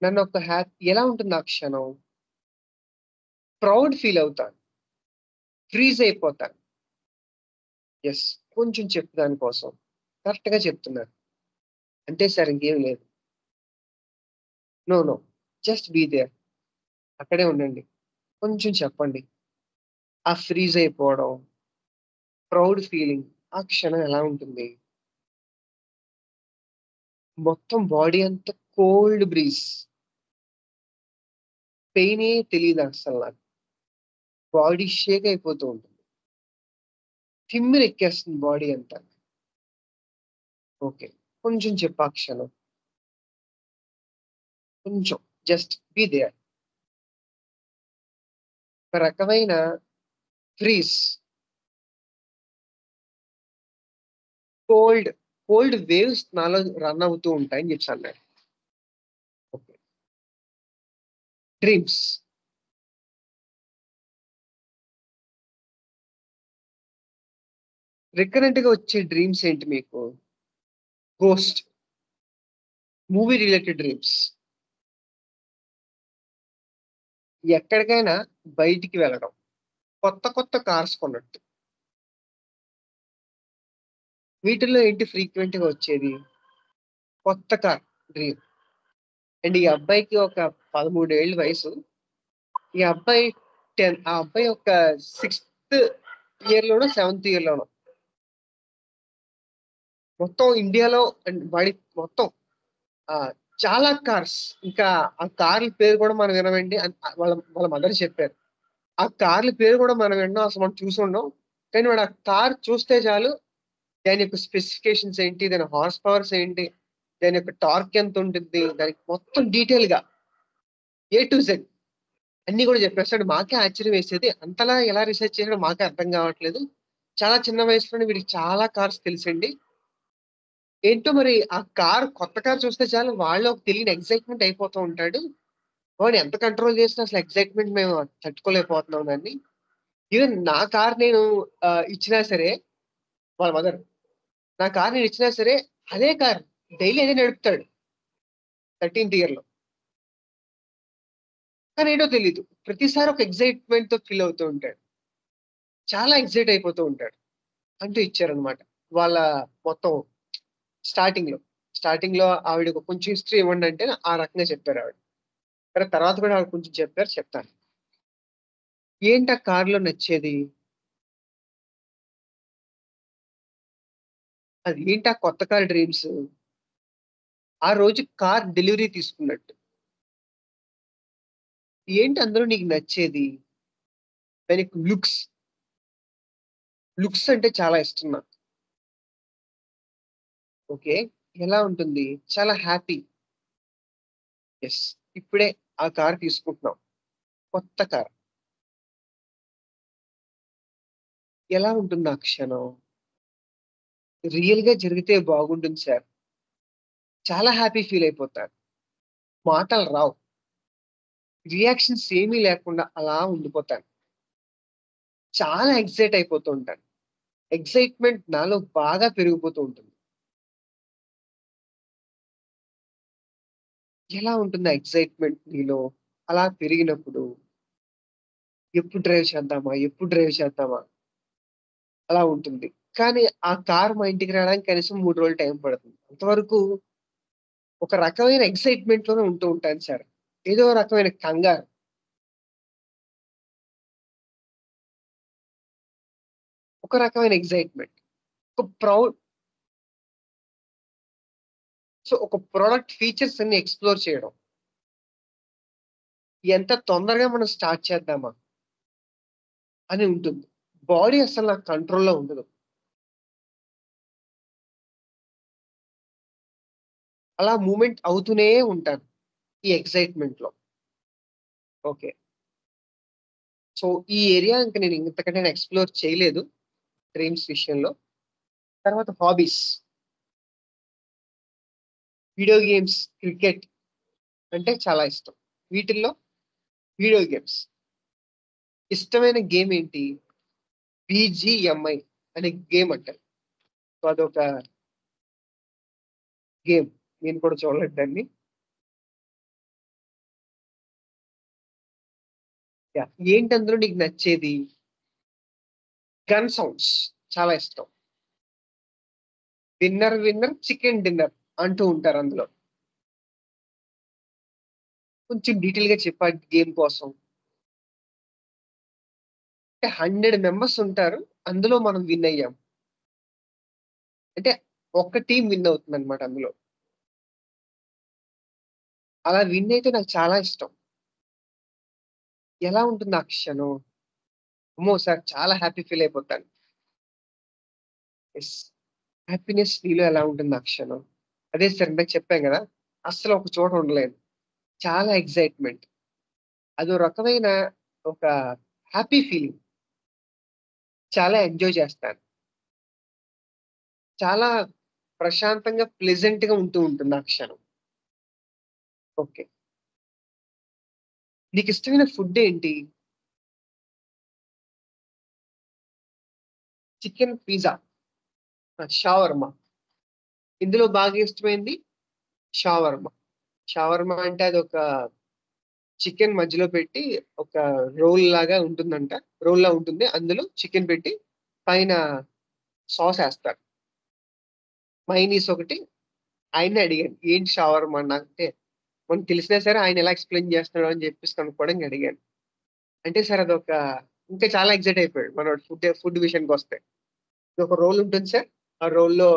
నన్ను ఒక ఎలా ఉంటుంది ఆ క్షణం? ప్రౌడ్ ఫీల్ అవుతాను. ఫ్రీజ్ అయిపోతాను. యెస్. కొంచెం చెప్పు దాని కోసం. కరెక్ట్‌గా చెప్తున్నారు. అంతే సార్ ఇంకేమి లేదు. No. No. Just be there. అక్కడే ఉండండి. కొంచెం చెప్పండి. ఆ ఫ్రీజ్ అయిపోవడం, ప్రౌడ్ ఫీలింగ్ ఆ క్షణం ఎలా ఉంటుంది? మొత్తం బాడీ అంతా కోల్డ్ బ్రీజ్. పెయినే తెలీదసల నాకు. బాడీ షేక్ అయిపోతూ ఉంటుంది. తిమ్మిరెక్కేస్తుంది బాడీ అంతా. ఓకే. కొంచెం చెప్పు ఆ క్షణం. కొంచెం జస్ట్ బీ దేర్. ఒక రకమైన ఫ్రీజ్. కోల్డ్, కోల్డ్ వేవ్స్ నాలో రన్ అవుతూ ఉంటాయని చెప్పేసన్నారు. ఓకే. డ్రీమ్స్. రికరెంట్‌గా వచ్చే డ్రీమ్స్ ఏంటి మీకు? Ghost, movie related dreams. ఎక్కడికైనా బయటికి వెళ్ళడం. కొత్త కొత్త కార్స్ కొన్నట్టు. వీటిల్లో ఏంటి ఫ్రీక్వెంట్‌గా వచ్చేది? కొత్త కార్ డ్రీమ్. అండ్ ఈ అబ్బాయికి ఒక 13 ఏళ్ల వయసు. ఈ అబ్బాయి ఆ అబ్బాయి ఒక సిక్స్త్ ఇయర్‌లోనో, సెవెంత్ ఇయర్‌లోనో. మొత్తం ఇండియాలో అండ్ మొత్తం ఆహ్, చాలా కార్స్. ఇంకా ఆ కార్ల పేరు కూడా మనం వినమండి. వాళ్ళ వాళ్ళ మదర్ చెప్పారు. ఆ కార్ల పేరు కూడా మనం వినడం అసలు మనం చూసుండం. కానీ వాడు ఆ కార్ చూస్తే చాలు దాని యొక్క స్పెసిఫికేషన్స్ ఏంటి? దాని హార్స్ పవర్స్ ఏంటి? దాని యొక్క టార్క్ ఎంత ఉంటుంది? దానికి మొత్తం డీటెయిల్‌గా ఏ టు జెడ్ అన్నీ కూడా చెప్పేస్తాడు. మాకే ఆశ్చర్యం వేసేది. అంతలా ఎలా రిసర్చ్ చేసాడో మాకే అర్థం కావట్లేదు. చాలా చిన్న వయసులోనే వీడికి చాలా కార్స్ తెలుసండి. ఏంటో మరి ఆ కొత్త కార్ చూస్తే చాలు వాడిలో ఒక తెలియని ఎక్సైట్‌మెంట్ అయిపోతూ ఉంటాడు. వాడు ఎంత కంట్రోల్ చేసినా అసలు ఎక్సైట్‌మెంట్ మేము తట్టుకోలేకపోతున్నాం దాన్ని. ఈవెన్ నా కార్ నేను ఇచ్చినా సరే వాళ్ళ మదర్. నా కార్ నేను ఇచ్చినా సరే అదే కార్ డైలీ అదే నడుపుతాడు 13థ్ ఇయర్‌లో. కానీ ఏంటో తెలీదు. ప్రతిసారి ఒక ఎక్సైట్‌మెంట్‌తో ఫీల్ అవుతూ ఉంటాడు. చాలా ఎక్సైట్ అయిపోతూ ఉంటాడు. అంటూ ఇచ్చారనమాట. వాళ్ళ మొత్తం స్టార్టింగ్‌లో. స్టార్టింగ్‌లో ఆవిడకి కొంచెం హిస్టరీ ఇవ్వండంటే ఆ రకంగా చెప్పారావిడ. సరే తర్వాత కూడా ఆవిడ కొంచెం చెప్పారు చెప్తాను. ఏంటి ఆ కార్‌లో నచ్చేది? అది ఏంటి ఆ కొత్త కార్ డ్రీమ్స్? ఆ రోజు కార్ డెలివరీ తీసుకున్నట్టు. ఏంటి అందులో నీకు నచ్చేది? దానికి లుక్స్. లుక్స్ అంటే చాలా ఇష్టం నాకు. ఓకే. ఎలా ఉంటుంది? చాలా హ్యాపీ. యెస్. ఇప్పుడే ఆ కార్ తీసుకుంటున్నాం. కొత్త కార్. ఎలా ఉంటుంది ఆ క్షణం? రియల్‌గా జరిగితే బాగుంటుంది సార్. చాలా హ్యాపీ ఫీల్ అయిపోతాను. మాటలు రావు. రియాక్షన్స్ ఏమీ లేకుండా అలా ఉండిపోతాను. చాలా ఎక్సైట్ అయిపోతూ ఉంటాను. ఎక్సైట్‌మెంట్ నాలో బాగా పెరిగిపోతూ ఉంటుంది. ఎలా ఉంటుంది ఆ ఎక్సైట్‌మెంట్ నీలో? అలా పెరిగినప్పుడు ఎప్పుడు డ్రైవ్ చేద్దామా? ఎప్పుడు డ్రైవ్ చేద్దామా? అలా ఉంటుంది. కానీ ఆ కార్ మా ఇంటికి రావడానికి కనీసం 3 రోజులు టైం పడుతుంది. అంతవరకు ఒక రకమైన ఎక్సైట్‌మెంట్‌లోనే ఉంటూ ఉంటాను సార్. ఏదో రకమైన కంగారు. ఒక రకమైన ఎక్సైట్‌మెంట్. ఒక ప్రౌడ్ ఒక ప్రొడక్ట్ ఫీచర్స్ అన్ని ఎక్స్‌ప్లోర్ చేయడం. ఎంత తొందరగా మనం స్టార్ట్ చేద్దామా అని ఉంటుంది. బాడీ అసలు నాకు కంట్రోల్‌లో ఉండదు. అలా మూవ్‌మెంట్ అవుతూనే ఉంటాను. ఈ ఎక్సైట్‌మెంట్‌లో. ఓకే. సో, ఈ ఏరియా ఇంక నేను ఇంతకంటే నేను ఎక్స్‌ప్లోర్ చేయలేదు డ్రీమ్స్ విషయంలో. తర్వాత హాబీస్. వీడియో గేమ్స్, క్రికెట్ అంటే చాలా ఇష్టం. వీటిల్లో వీడియో గేమ్స్. ఇష్టమైన గేమ్ ఏంటి? బీజీఎంఐ అనే గేమ్ అంటారు. సో, అదొక గేమ్. నేను కూడా చూడలేదు దాన్ని. యాహ్! ఏంటి అందులో నీకు నచ్చేది? గన్ సౌండ్స్ చాలా ఇష్టం. విన్నర్ విన్నర్ చికెన్ డిన్నర్ అంటూ ఉంటారు అందులో. కొంచెం డీటెయిల్‌గా చెప్పు ఆ గేమ్ కోసం. అంటే 100 మెంబర్స్ ఉంటారు. అందులో మనం విన్ అయ్యాం. అంటే ఒక్క టీమ్ విన్ అవుతుందన్నమాట అందులో. అలా విన్ అయితే నాకు చాలా ఇష్టం. ఎలా ఉంటుంది ఆ క్షణం? అమ్మో! సార్ చాలా హ్యాపీ ఫీల్ అయిపోతాను. యెస్. హ్యాపీనెస్ నీలో ఎలా ఉంటుంది ఆ క్షణం? అదే సార్ ఇందాక చెప్పాను గదా! అస్సలు ఒక చోట ఉండలేను. చాలా ఎక్సైట్‌మెంట్. అదో రకమైన ఒక హ్యాపీ ఫీలింగ్. చాలా ఎంజాయ్ చేస్తాను. చాలా ప్రశాంతంగా, ప్లెజెంట్‌గా ఉంటుంది ఆ క్షణం. ఓకే. నీకిష్టమైన ఫుడ్ ఏంటి? Chicken pizza, shawarma. ఇందులో బాగా ఇష్టమైంది షావర్మా. షావర్మా అంటే అదొక చికెన్ మధ్యలో పెట్టి ఒక రోల్‌లాగా ఉంటుందంట. రోల్‌లా ఉంటుంది. అందులో చికెన్ పెట్టి పైన సాస్ ఏస్తారు. మయోనీస్ ఒకటి ఆయన్నే అడిగాను. ఏంటి షవర్మా అన్నా అంటే, మనకు తెలిసినా సరే ఆయన ఎలా ఎక్స్‌ప్లెయిన్ చేస్తున్నాడో అని చెప్పేసి కనుక్కోవడానికి అడిగాను. అంటే సార్ అదొక ఇంకా చాలా ఎక్సైట్ అయిపోయాడు. మనోడు ఫుడ్ విషయానికొస్తే. ఇదొక రోల్ ఉంటుంది సార్. ఆ రోల్‌లో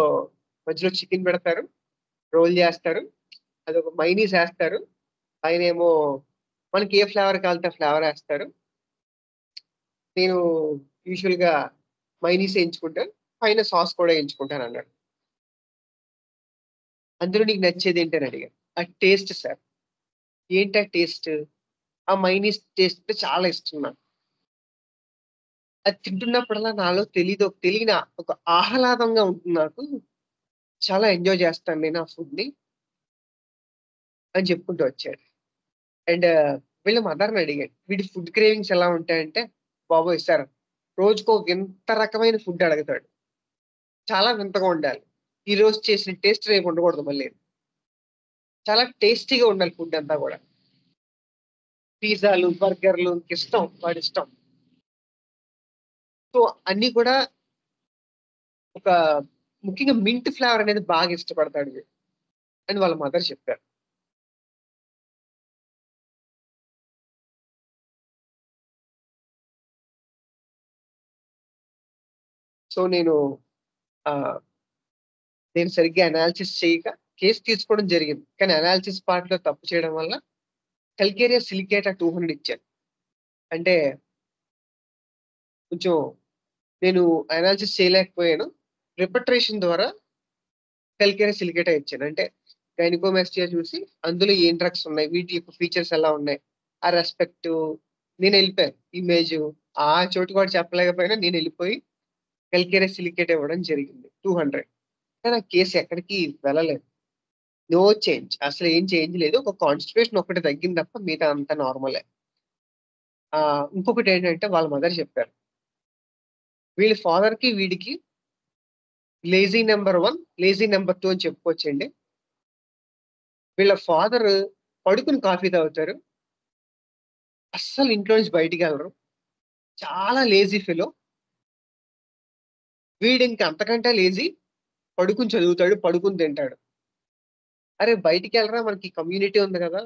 మధ్యలో చికెన్ పెడతారు. రోల్ చేస్తారు. అదొక మయోనీస్ ఏస్తారు. పైనేమో మనకి ఏ ఫ్లేవర్ కావాలంటే ఆ ఫ్లేవర్ ఏస్తారు. నేను యూజువల్‌గా మయోనీసే ఎంచుకుంటాను. పైన సాస్ కూడా ఎంచుకుంటానన్నాడు. అందులో నీకు నచ్చేదేంటి అని అడిగాను. ఆ టేస్ట్ సార్. ఏంటా టేస్ట్? ఆ మయోనీస్ టేస్ట్ అంటే చాలా ఇష్టం నాకు. అది తింటున్నప్పుడల్లా నాలో తెలియని ఒక ఆహ్లాదంగా ఉంటుంది నాకు. చాలా ఎంజాయ్ చేస్తాను నేను ఆ ఫుడ్‌ని అని చెప్పుకుంటూ వచ్చాడు. అండ్ వీళ్ళ మదర్‌ని అడిగాను. వీడి ఫుడ్ క్రేవింగ్స్ ఎలా ఉంటాయంటే, బాబోయ్! సార్ రోజుకో వింత రకమైన ఫుడ్ అడుగుతాడు. చాలా వింతగా ఉండాలి. ఈరోజు చేసిన టేస్ట్ రేపు ఉండకూడదు మళ్ళీ. చాలా టేస్టీగా ఉండాలి ఫుడ్ అంతా గూడా. పిజ్జాలు, బర్గర్‌లు ఇష్టం. వాడిష్టం. సో, అన్నీ కూడా ఒక ముఖ్యంగా మింట్ ఫ్లేవర్ అనేది బాగా ఇష్టపడతాడు వీడు అని వాళ్ళ మదర్ చెప్పారు. సో, ఆహ్, నేను సరిగ్గా అనాలిసిస్ చేయక కేస్ తీసుకోవడం జరిగింది. కానీ అనాలిసిస్ పార్ట్‌లో తప్పు చేయడం వల్ల కల్కేరియా సిలికేటా 200 ఇచ్చాను. అంటే కొంచెం నేను అనాలిసిస్ చేయలేకపోయాను. రిపట్రేషన్ ద్వారా కల్కేరియా సిలికేటా ఇచ్చాను. అంటే గైనకోమాస్టియా చూసి అందులో ఏం డ్రగ్స్ ఉన్నాయి, వీటి యొక్క ఫీచర్స్ ఎలా ఉన్నాయి, ఆ రెస్పెక్టు నేనెళ్ళిపోయాను. ఇమేజు ఆ చోటు కూడా చెప్పలేకపోయినా నేనెళ్ళిపోయి కల్కేరియా సిలికేట్ ఇవ్వడం జరిగింది. 200. కానీ ఆ కేస్ ఎక్కడికి వెళ్ళలేదు. No change. అసలేం చేంజ్ లేదు. ఒక కాన్‌స్టిపేషన్ ఒక్కటి తగ్గింది తప్ప మిగతా అంతా నార్మలే. ఇంకొకటేంటంటే వాళ్ళ మదర్ చెప్పారు. వీళ్ళ ఫాదర్‌కి, వీడికి లేజీ నంబర్ 1, లేజీ నంబర్ 2 అని చెప్పుకోవచ్చండి. వీళ్ళ ఫాదరు పడుకొని కాఫీ తాగుతారు. అస్సలు ఇంట్లో నుంచి బయటికెళ్ళరు. చాలా లేజీ ఫెలో. వీడింక అంతకంటే లేజీ. పడుకొని చదువుతాడు, పడుకొని తింటాడు. అరే! బయటికెళ్ళరా మనకి కమ్యూనిటీ ఉంది గదా!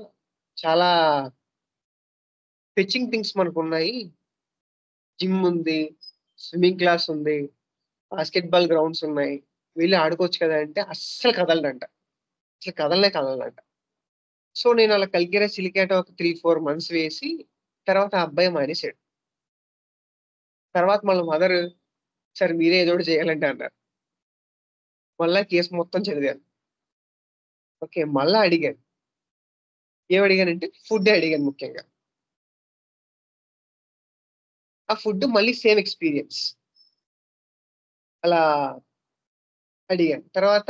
చాలా ఫెచింగ్ థింగ్స్ మనకున్నాయి. జిమ్ ఉంది, స్విమ్మింగ్ క్లాస్ ఉంది, బాస్కెట్ బాల్ గ్రౌండ్స్ ఉన్నాయి. వెళ్లి ఆడుకోవచ్చు కదా! అంటే అస్సలు కదలడంట. అసలు కదలనే కదలడంట. సో, నేను అలా కలికిరి సిలికాట ఒక 3, 4 మంత్స్ వేసి తర్వాత ఆ అబ్బాయి మానేసాడు. తర్వాత మళ్ళ మదరు "సరే మీరే ఏదో ఒకటి చేయాలండి" అన్నారు. మళ్ళా కేస్ మొత్తం చదివాను. ఓకే. మళ్ళా అడిగాను. ఏమడిగానంటే ఫుడ్డే అడిగాను ముఖ్యంగా. ఆ ఫుడ్ మళ్ళీ సేమ్ ఎక్స్‌పీరియన్స్. అలా అడిగాను. తర్వాత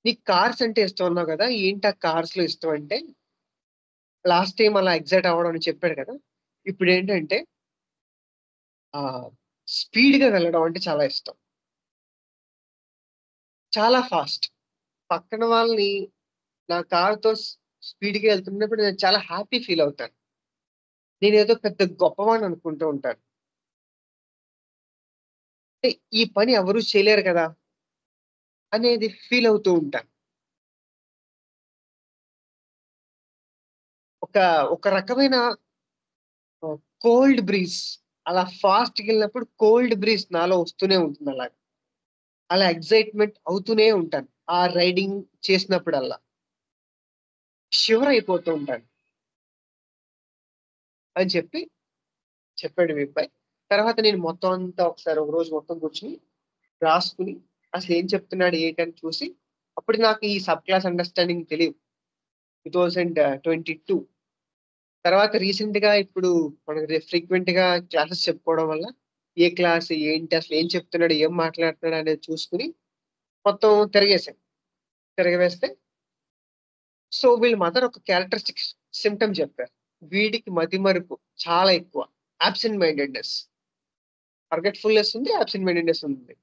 "నీకు కార్స్ అంటే ఇష్టం అన్నావు గదా! ఏంటి ఆ కార్స్‌లో ఇష్టం" అంటే, లాస్ట్ టైమ్ అలా ఎక్సైట్ అవ్వడం అని చెప్పాడు కదా! ఇప్పుడేంటంటే ఆహ్, స్పీడ్‌గా వెళ్ళడం అంటే చాలా ఇష్టం. చాలా ఫాస్ట్. పక్కన వాళ్ళని నా కార్‌తో స్పీడ్‌గా ఎళ్తున్నప్పుడు నేను చాలా హ్యాపీ ఫీల్ అవుతాను. నేనేదో పెద్ద గొప్పవాడిని అనుకుంటూ ఉంటాను. అంటే ఈ పని ఎవరు చేయలేరు కదా! అనేది ఫీల్ అవుతూ ఉంటాను. ఒక ఒక రకమైన కోల్డ్ బ్రీజ్ అలా ఫాస్ట్‌గెళ్ళినప్పుడు కోల్డ్ బ్రీజ్ నాలో వస్తూనే ఉంటుంది అలాగా. అలా ఎక్సైట్‌మెంట్ అవుతూనే ఉంటాను. ఆ రైడింగ్ చేసినప్పుడల్లా. షివర్ అయిపోతూ ఉంటాను అని చెప్పాడు మీ అబ్బాయి. తర్వాత నేను మొత్తం అంతా ఒకసారి ఒక రోజు మొత్తం కూర్చొని రాసుకొని అసలేం చెప్తున్నాడు ఏంటని చూసి, అప్పుడు నాకు ఈ సబ్ క్లాస్ అండర్‌స్టాండింగ్ తెలీదు. 2022 తర్వాత రీసెంట్‌గా ఇప్పుడు మనకి ఫ్రీక్వెంట్‌గా క్లాసెస్ చెప్పుకోవడం వల్ల, ఏ క్లాస్ ఏంటి అసలేం చెప్తున్నాడు, ఏం మాట్లాడుతున్నాడు అనేది చూసుకొని మొత్తం తిరగేసాను. తిరగవేస్తే సో, వీళ్ళ మదర్ ఒక క్యారెక్టరిస్టిక్స్ సింప్టమ్ చెప్పారు. వీడికి మతిమరుపు చాలా ఎక్కువ. Absent mindedness. ఫర్గెట్‌ఫుల్‌నెస్ ఉంది. అబ్సెంట్ మైండెడ్‌నెస్ ఉంది.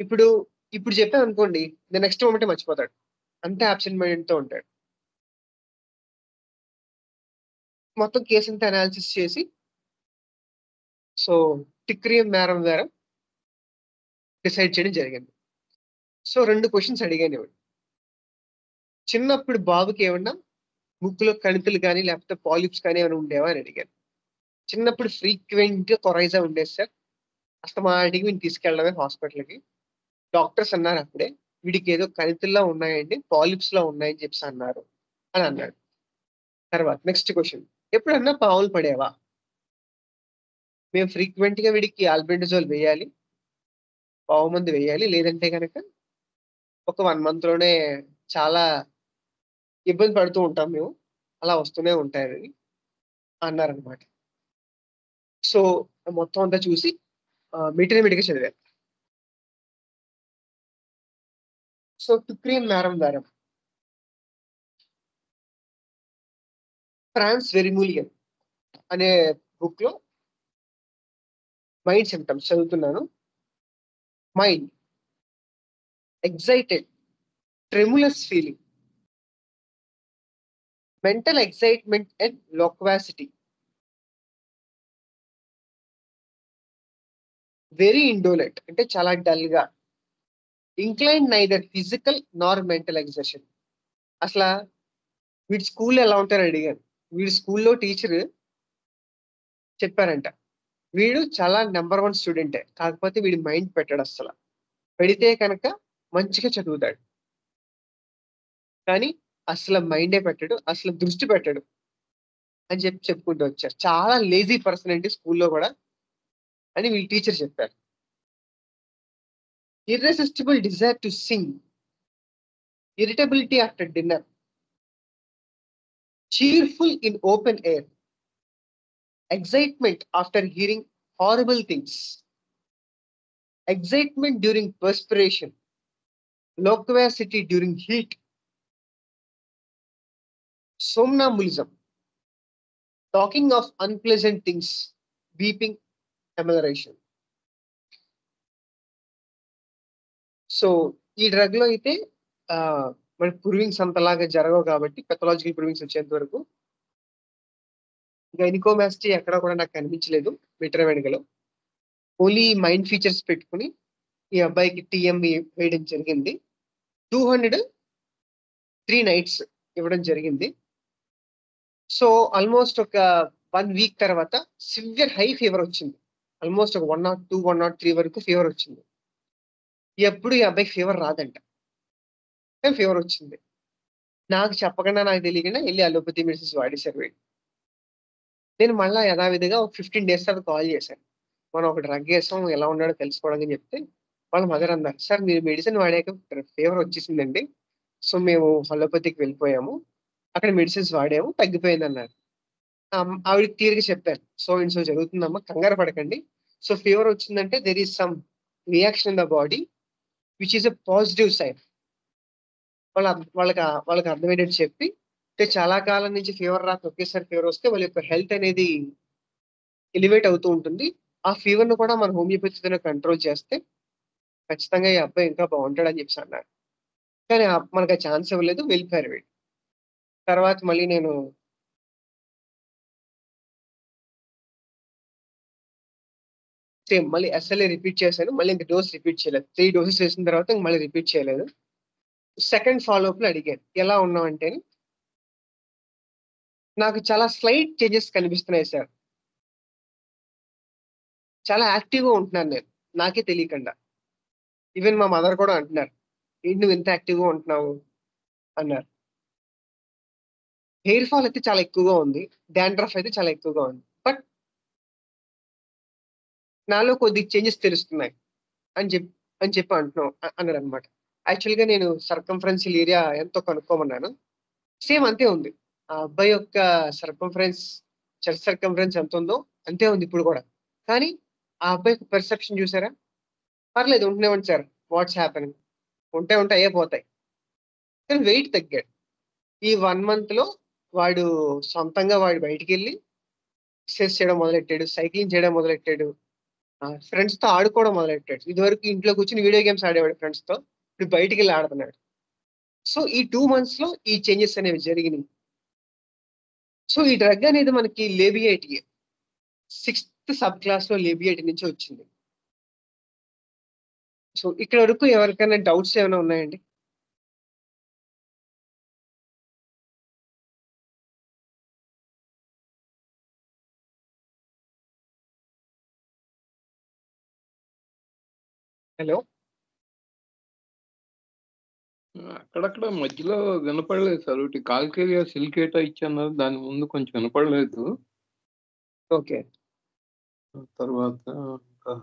ఇప్పుడు, ఇప్పుడు చెప్పామనుకోండి, ద నెక్స్ట్ మొమెంటే మర్చిపోతాడు. అంతే అబ్సెంట్ మైండెడ్‌తో ఉంటాడు. మొత్తం కేసంతా అనాలిసిస్ చేసి, సో, టిక్రియం మేరం ద్వారా డిసైడ్ చేయడం జరిగింది. సో, 2 క్వెషన్స్ అడిగానివ్వండి. చిన్నప్పుడు బాబుకి ఏమన్నా ముక్కులో కణితులు గాని, లేకపోతే పాలిప్స్ కానీ ఏమైనా ఉండేవా అని అడిగాను. చిన్నప్పుడు ఫ్రీక్వెంట్‌గా కొరైజా ఉండేది సార్. అస్తమాటికి వీడిని తీసుకెళ్ళడమే హాస్పిటల్‌కి. డాక్టర్స్ అన్నారప్పుడే, "వీడికేదో కణితుల్లా ఉన్నాయండి. పాలిప్స్‌లా ఉన్నాయని" అన్నారు అని అన్నాడు. తర్వాత నెక్స్ట్ క్వెషన్. "ఎప్పుడన్నా పాములు పడేవా? మేము ఫ్రీక్వెంట్‌గా వీడికి ఆల్బెండజోల్ వేయాలి. పావు మందు వేయాలి. లేదంటే గనక ఒక 1 మంత్‌లోనే చాలా ఇబ్బంది పడుతూ ఉంటాం మేము. అలా వస్తూనే ఉంటాయని" అన్నారనమాట. సో, మొత్తం అంతా చూసి మీటర్‌మీటర్‌గా చదివాను. సో, 'టుక్రీన్ మేరం దారం' ఫ్రాన్స్ వెరిమూలియన్ అనే బుక్‌లో మైండ్ సింప్టమ్స్ చదువుతున్నాను. Mind excited, tremulous feeling, mental excitement and loquacity, very indolent అంటే చాలా డల్‌గా, inclined neither physical nor mental exertion. అసల వీడి స్కూల్‌లో ఎలా ఉంటారని అడిగాను. వీడి స్కూల్‌లో టీచరు చెప్పారంట. వీడు చాలా నంబర్ 1 స్టూడెంటే. కాకపోతే వీడు మైండ్ పెట్టడస్సల. పెడితే కనుక మంచిగా చదువుతాడు. కానీ అసల మైండే పెట్టడు. అసలు దృష్టి పెట్టడు అని చెప్పుకుంటూ వచ్చారు. చాలా లేజీ పర్సన్ అండి స్కూల్‌లో గూడా అని వీళ్ళ టీచర్ చెప్పారు. Irresistible desire to sing, irritability after dinner, cheerful in open air, excitement after hearing horrible things, excitement during perspiration, loquacity during heat, somnambulism, talking of unpleasant things, weeping, amelioration. So, ఈ డ్రగ్‌లో అయితే ఆహ్, మన provings అంతలాగా జరగవు కాబట్టి pathological provings వచ్చేంత వరకు గైనకోమాస్టీ ఎక్కడ కూడా నాకు కనిపించలేదు విట్రో-వెనిగలో. ఓన్లీ మైండ్ ఫీచర్స్ పెట్టుకొని ఈ అబ్బాయికి టీఎంఈ వేయడం జరిగింది. 203 నైట్స్ ఇవ్వడం జరిగింది. సో, ఆల్‌మోస్ట్ ఒక 1 వీక్ తర్వాత సివియర్ హై ఫీవర్ వచ్చింది. ఆల్‌మోస్ట్ ఒక 102, 103 వరకు ఫీవర్ వచ్చింది. ఎప్పుడు ఈ అబ్బాయికి ఫీవర్ రాదంట. కానీ ఫీవర్ వచ్చింది. నాకు చెప్పకుండా, నాకు తెలియకుండా ఎళ్లి అలోపతి మెడిసిన్స్ వాడేసారు వీడు. నేను మళ్ళా యథావిధిగా ఒక 15 డేస్ తర్వాత కాల్ చేశాను. మనం ఒక డ్రగ్ ఏసాం, ఎలా ఉన్నాడో తెలుసుకోవడానికి చెప్తే, వాళ్ళ మదర్ అన్నారు, "సార్ మీరు మెడిసిన్ వాడాక ఫీవర్ వచ్చేసిందండి. సో మేము హోమియోపతికి వెళ్ళిపోయాము. అక్కడ మెడిసిన్స్ వాడాము, తగ్గిపోయిందన్నారు. ఆవిడకి క్లియర్‌గా చెప్పాను. సో అండ్ సో జరుగుతుందమ్మా, కంగారు పడకండి. సో ఫీవర్ వచ్చిందంటే there is some reaction in the body which is a positive sign. వాళ్ళకి అర్థమయ్యేటట్టు చెప్పి, అంటే చాలా కాలం నుంచి ఫీవర్ రాక ఒకేసారి ఫీవర్ వస్తే వాళ్ళ యొక్క హెల్త్ అనేది ఎలివేట్ అవుతూ ఉంటుంది. ఆ ఫీవర్‌ని కూడా మన హోమియోపతితోనే కంట్రోల్ చేస్తే ఖచ్చితంగా ఈ అబ్బాయి ఇంకా బాగుంటాడని చెప్పేసి అన్నారు. కానీ మనకు ఆ ఛాన్స్ ఇవ్వలేదు. వెళ్ళిపోయారు వీళ్ళు. తర్వాత మళ్ళీ నేను సేమ్ మళ్ళీ ఎస్ఎల్ఏ రిపీట్ చేశాను. మళ్ళీ ఇంక డోస్ రిపీట్ చేయలేదు. 3 డోసెస్ వేసిన తర్వాత ఇంక మళ్ళీ రిపీట్ చేయలేదు. సెకండ్ ఫాలోఅప్‌లో అడిగాను. ఎలా ఉన్నావంటే, నాకు చాలా స్లైట్ చేంజెస్ కనిపిస్తున్నాయి సార్. చాలా యాక్టివ్‌గా ఉంటున్నాను నేను. నాకే తెలియకుండా. ఈవెన్ మా మదర్ కూడా అంటున్నారు. "ఏంటి నువ్వు ఇంత యాక్టివ్‌గా ఉంటున్నావు" అన్నారు. హెయిర్ ఫాల్ అయితే చాలా ఎక్కువగా ఉంది. డాండ్రఫ్ అయితే చాలా ఎక్కువగా ఉంది. బట్ నాలో కొద్దిగా చేంజెస్ తెలుస్తున్నాయి అని చెప్పి అన్నాడన్నమాట. యాక్చువల్‌గా నేను సర్కంఫరెన్షియల్ ఏరియా ఎంతో కనుక్కోమన్నాను. సేమ్ అంతే ఉంది. ఆ అబ్బాయి యొక్క సర్కంఫరెన్స్ చెస్ట్ సర్కంఫరెన్స్ ఎంతుందో అంతే ఉంది ఇప్పుడు గూడా. కానీ ఆ అబ్బాయి పెర్సెప్షన్ చూసారా? పర్లేదు ఉంటూనే ఉంది సార్. What's happening? ఉంటే అయ్యే పోతాయి. కానీ వెయిట్ తగ్గాడు. ఈ 1 మంత్‌లో వాడు సొంతంగా బయటికెళ్ళి ఎక్సర్సైజ్ చేయడం మొదలెట్టాడు. సైక్లింగ్ చేయడం మొదలెట్టాడు. ఫ్రెండ్స్‌తో ఆడుకోవడం మొదలెట్టాడు. ఇదివరకు ఇంట్లో కూర్చొని వీడియో గేమ్స్ ఆడేవాడు ఫ్రెండ్స్‌తో. ఇప్పుడు బయటికెళ్ళి ఆడుతున్నాడు. సో ఈ 2 మంత్స్‌లో ఈ చేంజెస్ అనేవి జరిగినియి. సో ఈ డ్రగ్ అనేది మనకి లేబియేటియే. 6థ్ సబ్ క్లాస్‌లో లేబియేటి నుంచి వచ్చింది. సో ఇక్కడ వరకు ఎవరికైనా డౌట్స్ ఏమైనా ఉన్నాయండి? హలో! అక్కడక్కడ మధ్యలో వినపడలేదు సార్. ఒకటి కాల్కేరియా సిలికేటా ఇచ్చన్నారు. దాని ముందు కొంచెం వినపడలేదు. ఓకే. తర్వాత ఇంకా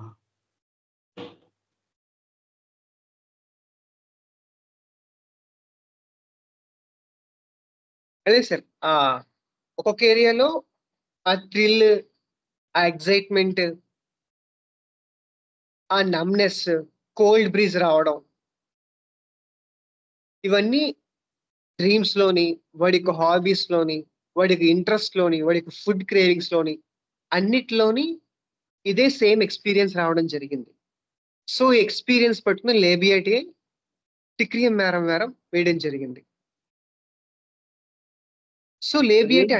అదే సార్. ఒక్కొక్క ఏరియాలో ఆ థ్రిల్, ఆ ఎక్సైట్‌మెంట్, ఆ నమ్‌నెస్, కోల్డ్ బ్రీజ్ రావడం, ఇవన్నీ డ్రీమ్స్‌లోని, వాడికి హాబీస్‌లోని, వాడికి ఇంట్రెస్ట్‌లోని, వాడికి ఫుడ్ క్రేవింగ్స్‌లోని అన్నిట్లోని ఇదే సేమ్ ఎక్స్‌పీరియన్స్ రావడం జరిగింది. సో, ఈ ఎక్స్‌పీరియన్స్ పట్టుకొని లేబియేటి టిక్రియం మేరం వేయడం జరిగింది. సో, లేబియేటి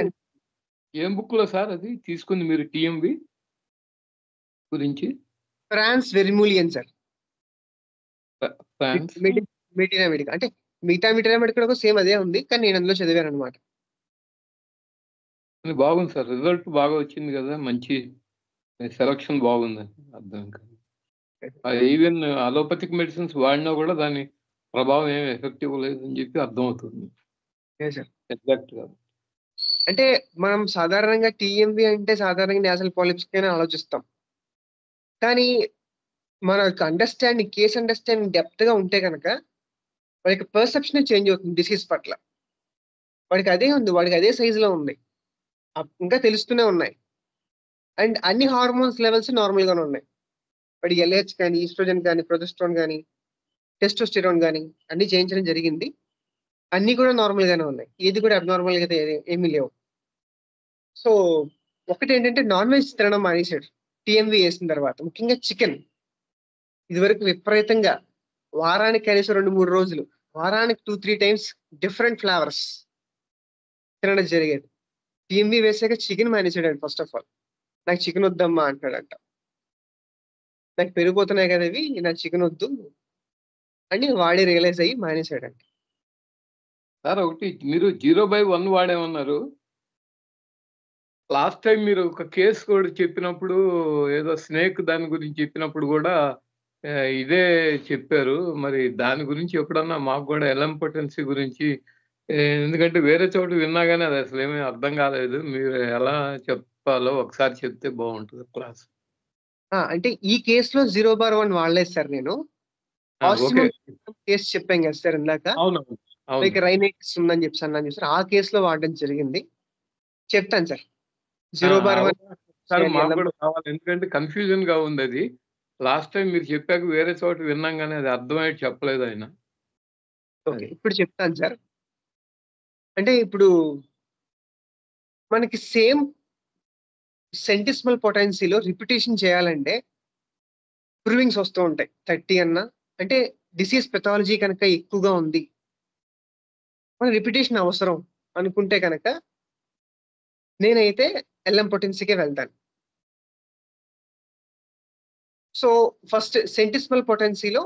ఏం బుక్‌లో సార్ అది తీసుకుంది మీరు టీఎంవి గురించి? Frans Vermeulen sir. ఫ్రాన్స్ మెడి మెటీరియా మెడికా. అంటే మిగతా మెడికల్ కూడా సేమ్ అదే ఉంది. కానీ నేను అందులో చదివాననమాట. బాగుంది సార్. రిజల్ట్ బాగా వచ్చింది గదా! మంచి సెలక్షన్ బాగుందని అర్థం కాదు. ఈవెన్ అలోపతిక్ మెడిసిన్స్ వాడినా గూడా దాని ప్రభావం ఏమి ఎఫెక్టివ్ లేదని చెప్పి అర్థమవుతుంది. Yes sir. ఎగ్జాక్ట్‌గా. అంటే మనం సాధారణంగా టీఎంవి అంటే సాధారణంగా నేసల్ పాలిప్స్‌కనే ఆలోచిస్తాం. కానీ మన యొక్క కేస్ అండర్‌స్టాండింగ్ డెప్త్‌గా ఉంటే గనక వాడికి పర్సెప్షనే చేంజ్ అవుతుంది డిసీజ్ పట్ల. వాడికి అదే ఉంది. వాడికి అదే సైజ్‌లో ఉంది. ఇంకా తెలుస్తూనే ఉన్నాయి. అండ్ అన్ని హార్మోన్స్ లెవెల్స్ నార్మల్‌గానే ఉన్నాయి. వాడికి ఎల్‌హెచ్ కానీ, ఈస్ట్రోజన్ కానీ, ప్రొజెస్టెరాన్ గాని, టెస్టోస్టెరాన్ గాని అన్నీ చేయించడం జరిగింది. అన్నీ కూడా నార్మల్‌గానే ఉన్నాయి. ఏది కూడా అబ్‌నార్మల్‌గా అయితే ఏమీ లేవు. సో, ఒకటేంటంటే నాన్ వెజ్ తినడం మానేసాడు. టీఎంవీ ఏసిన తర్వాత. ముఖ్యంగా చికెన్. ఇదివరకు విపరీతంగా వారానికి కనీసం 2, 3 రోజులు, వారానికి 2, 3 టైమ్స్ డిఫరెంట్ ఫ్లేవర్స్ తినడం జరిగేది. టీఎంవీ వేసాక చికెన్ మానేసాడండి ఫస్ట్ ఆఫ్ ఆల్. నాకు చికెన్ వద్దమ్మా అంటున్నాడంట. నాకు పెరిగిపోతున్నాయి కదా ఇవి. నాకు చికెన్ వద్దు అని వాడే రియలైజ్ అయ్యి మానేసాడంట. సార్ ఒకటి మీరు 0/1 వాడామన్నారు. లాస్ట్ టైమ్ మీరు ఒక కేస్ కూడా చెప్పినప్పుడు ఏదో స్నేక్ దాని గురించి చెప్పినప్పుడు గూడా ఇదే చెప్పారు. మరి దాని గురించి ఎప్పుడన్నా మాకు గూడా ఎలంపోటెన్సీ గురించి ఎందుకంటే వేరే చోట విన్నా గాని అది అసలేమీ అర్థం కాలేదు. మీరు ఎలా చెప్పాలో ఒకసారి చెప్తే బావుంటది క్లాస్. అంటే ఈ కేస్‌లో 0/1 వాడలేదు సార్ నేను. ఓకే. ఆస్టిమోమ్ కేస్ చెప్పాను కదా సార్ ఇందాక. అవునవును. అవును. లైక్ రైనైటిస్ ఉందని చెప్పేసి అన్నాను చూసారా? ఆ కేస్‌లో వాడడం జరిగింది. చెప్తాను సార్. ఆ! 0/1 ఒకసారి చేయాలి మాకు ఎల్ఎం గూడా కావాలి. ఎందుకంటే కన్‌ఫ్యూజన్‌గా ఉందది. లాస్ట్ టైమ్ మీరు చెప్పాక వేరే చోట విన్నాం గానీ అది అర్థమయ్యేట్టు చెప్పలేదాయన. ఓకే. అది. ఇప్పుడు చెప్తాను సార్. అంటే ఇప్పుడు మనకి సేమ్ సెంటిసిమల్ పొటెన్సీలో రిపిటీషన్ చేయాలంటే ప్రూవింగ్స్ వస్తూ ఉంటాయి. 30 అన్నా అంటే డిసీజ్ పెథాలజీ కనుక ఎక్కువగా ఉంది. మన రిపిటీషన్ అవసరం అనుకుంటే గనక నేనైతే ఎల్ఎం పొటెన్సీకే వెళ్తాను. సో, ఫస్ట్ సెంటిసిమల్ పొటెన్సీలో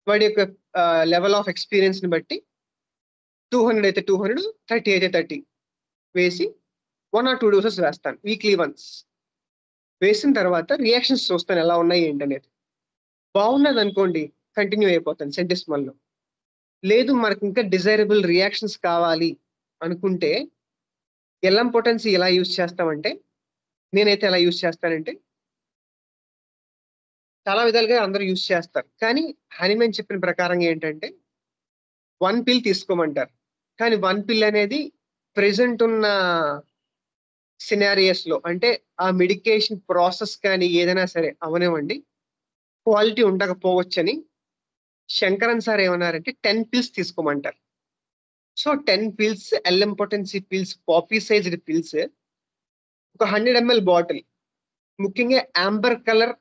వాడి యొక్క లెవెల్ ఆఫ్ ఎక్స్‌పీరియన్స్‌ని బట్టి 200 అయితే 200, 30 అయితే 30 వేసి 1 ఆర్ 2 డోసెస్ వేస్తాను. Weekly once. వేసిన తర్వాత రియాక్షన్స్ చూస్తాను ఎలా ఉన్నాయి ఏంటనేది. బాగున్నదనుకోండి కంటిన్యూ అయిపోతాను సెంటిసిమల్‌లో. లేదు మనకింకా డిజైరబుల్ రియాక్షన్స్ కావాలి అనుకుంటే ఎల్ఎం పొటెన్సీ ఎలా యూజ్ చేస్తామంటే, నేనైతే ఎలా యూజ్ చేస్తానంటే, చాలా విధాలుగా అందరూ యూజ్ చేస్తారు. కానీ హనీమన్ చెప్పిన ప్రకారంగా ఏంటంటే, 1 పిల్ తీసుకోమంటారు. కానీ 1 పిల్ అనేది ప్రెజెంట్ ఉన్న సినారియోస్‌లో అంటే ఆ మెడికేషన్ ప్రాసెస్ కానీ ఏదైనా సరే అవ్వనివ్వండి, క్వాలిటీ ఉండకపోవచ్చని శంకరన్ సార్ ఏమన్నారంటే 10 పిల్స్ తీసుకోమంటారు. So 10 pills LM potency pills poppy sized pills ఒక 100 ఎంఎల్ బాటిల్. ముఖ్యంగా యాంబర్ కలర్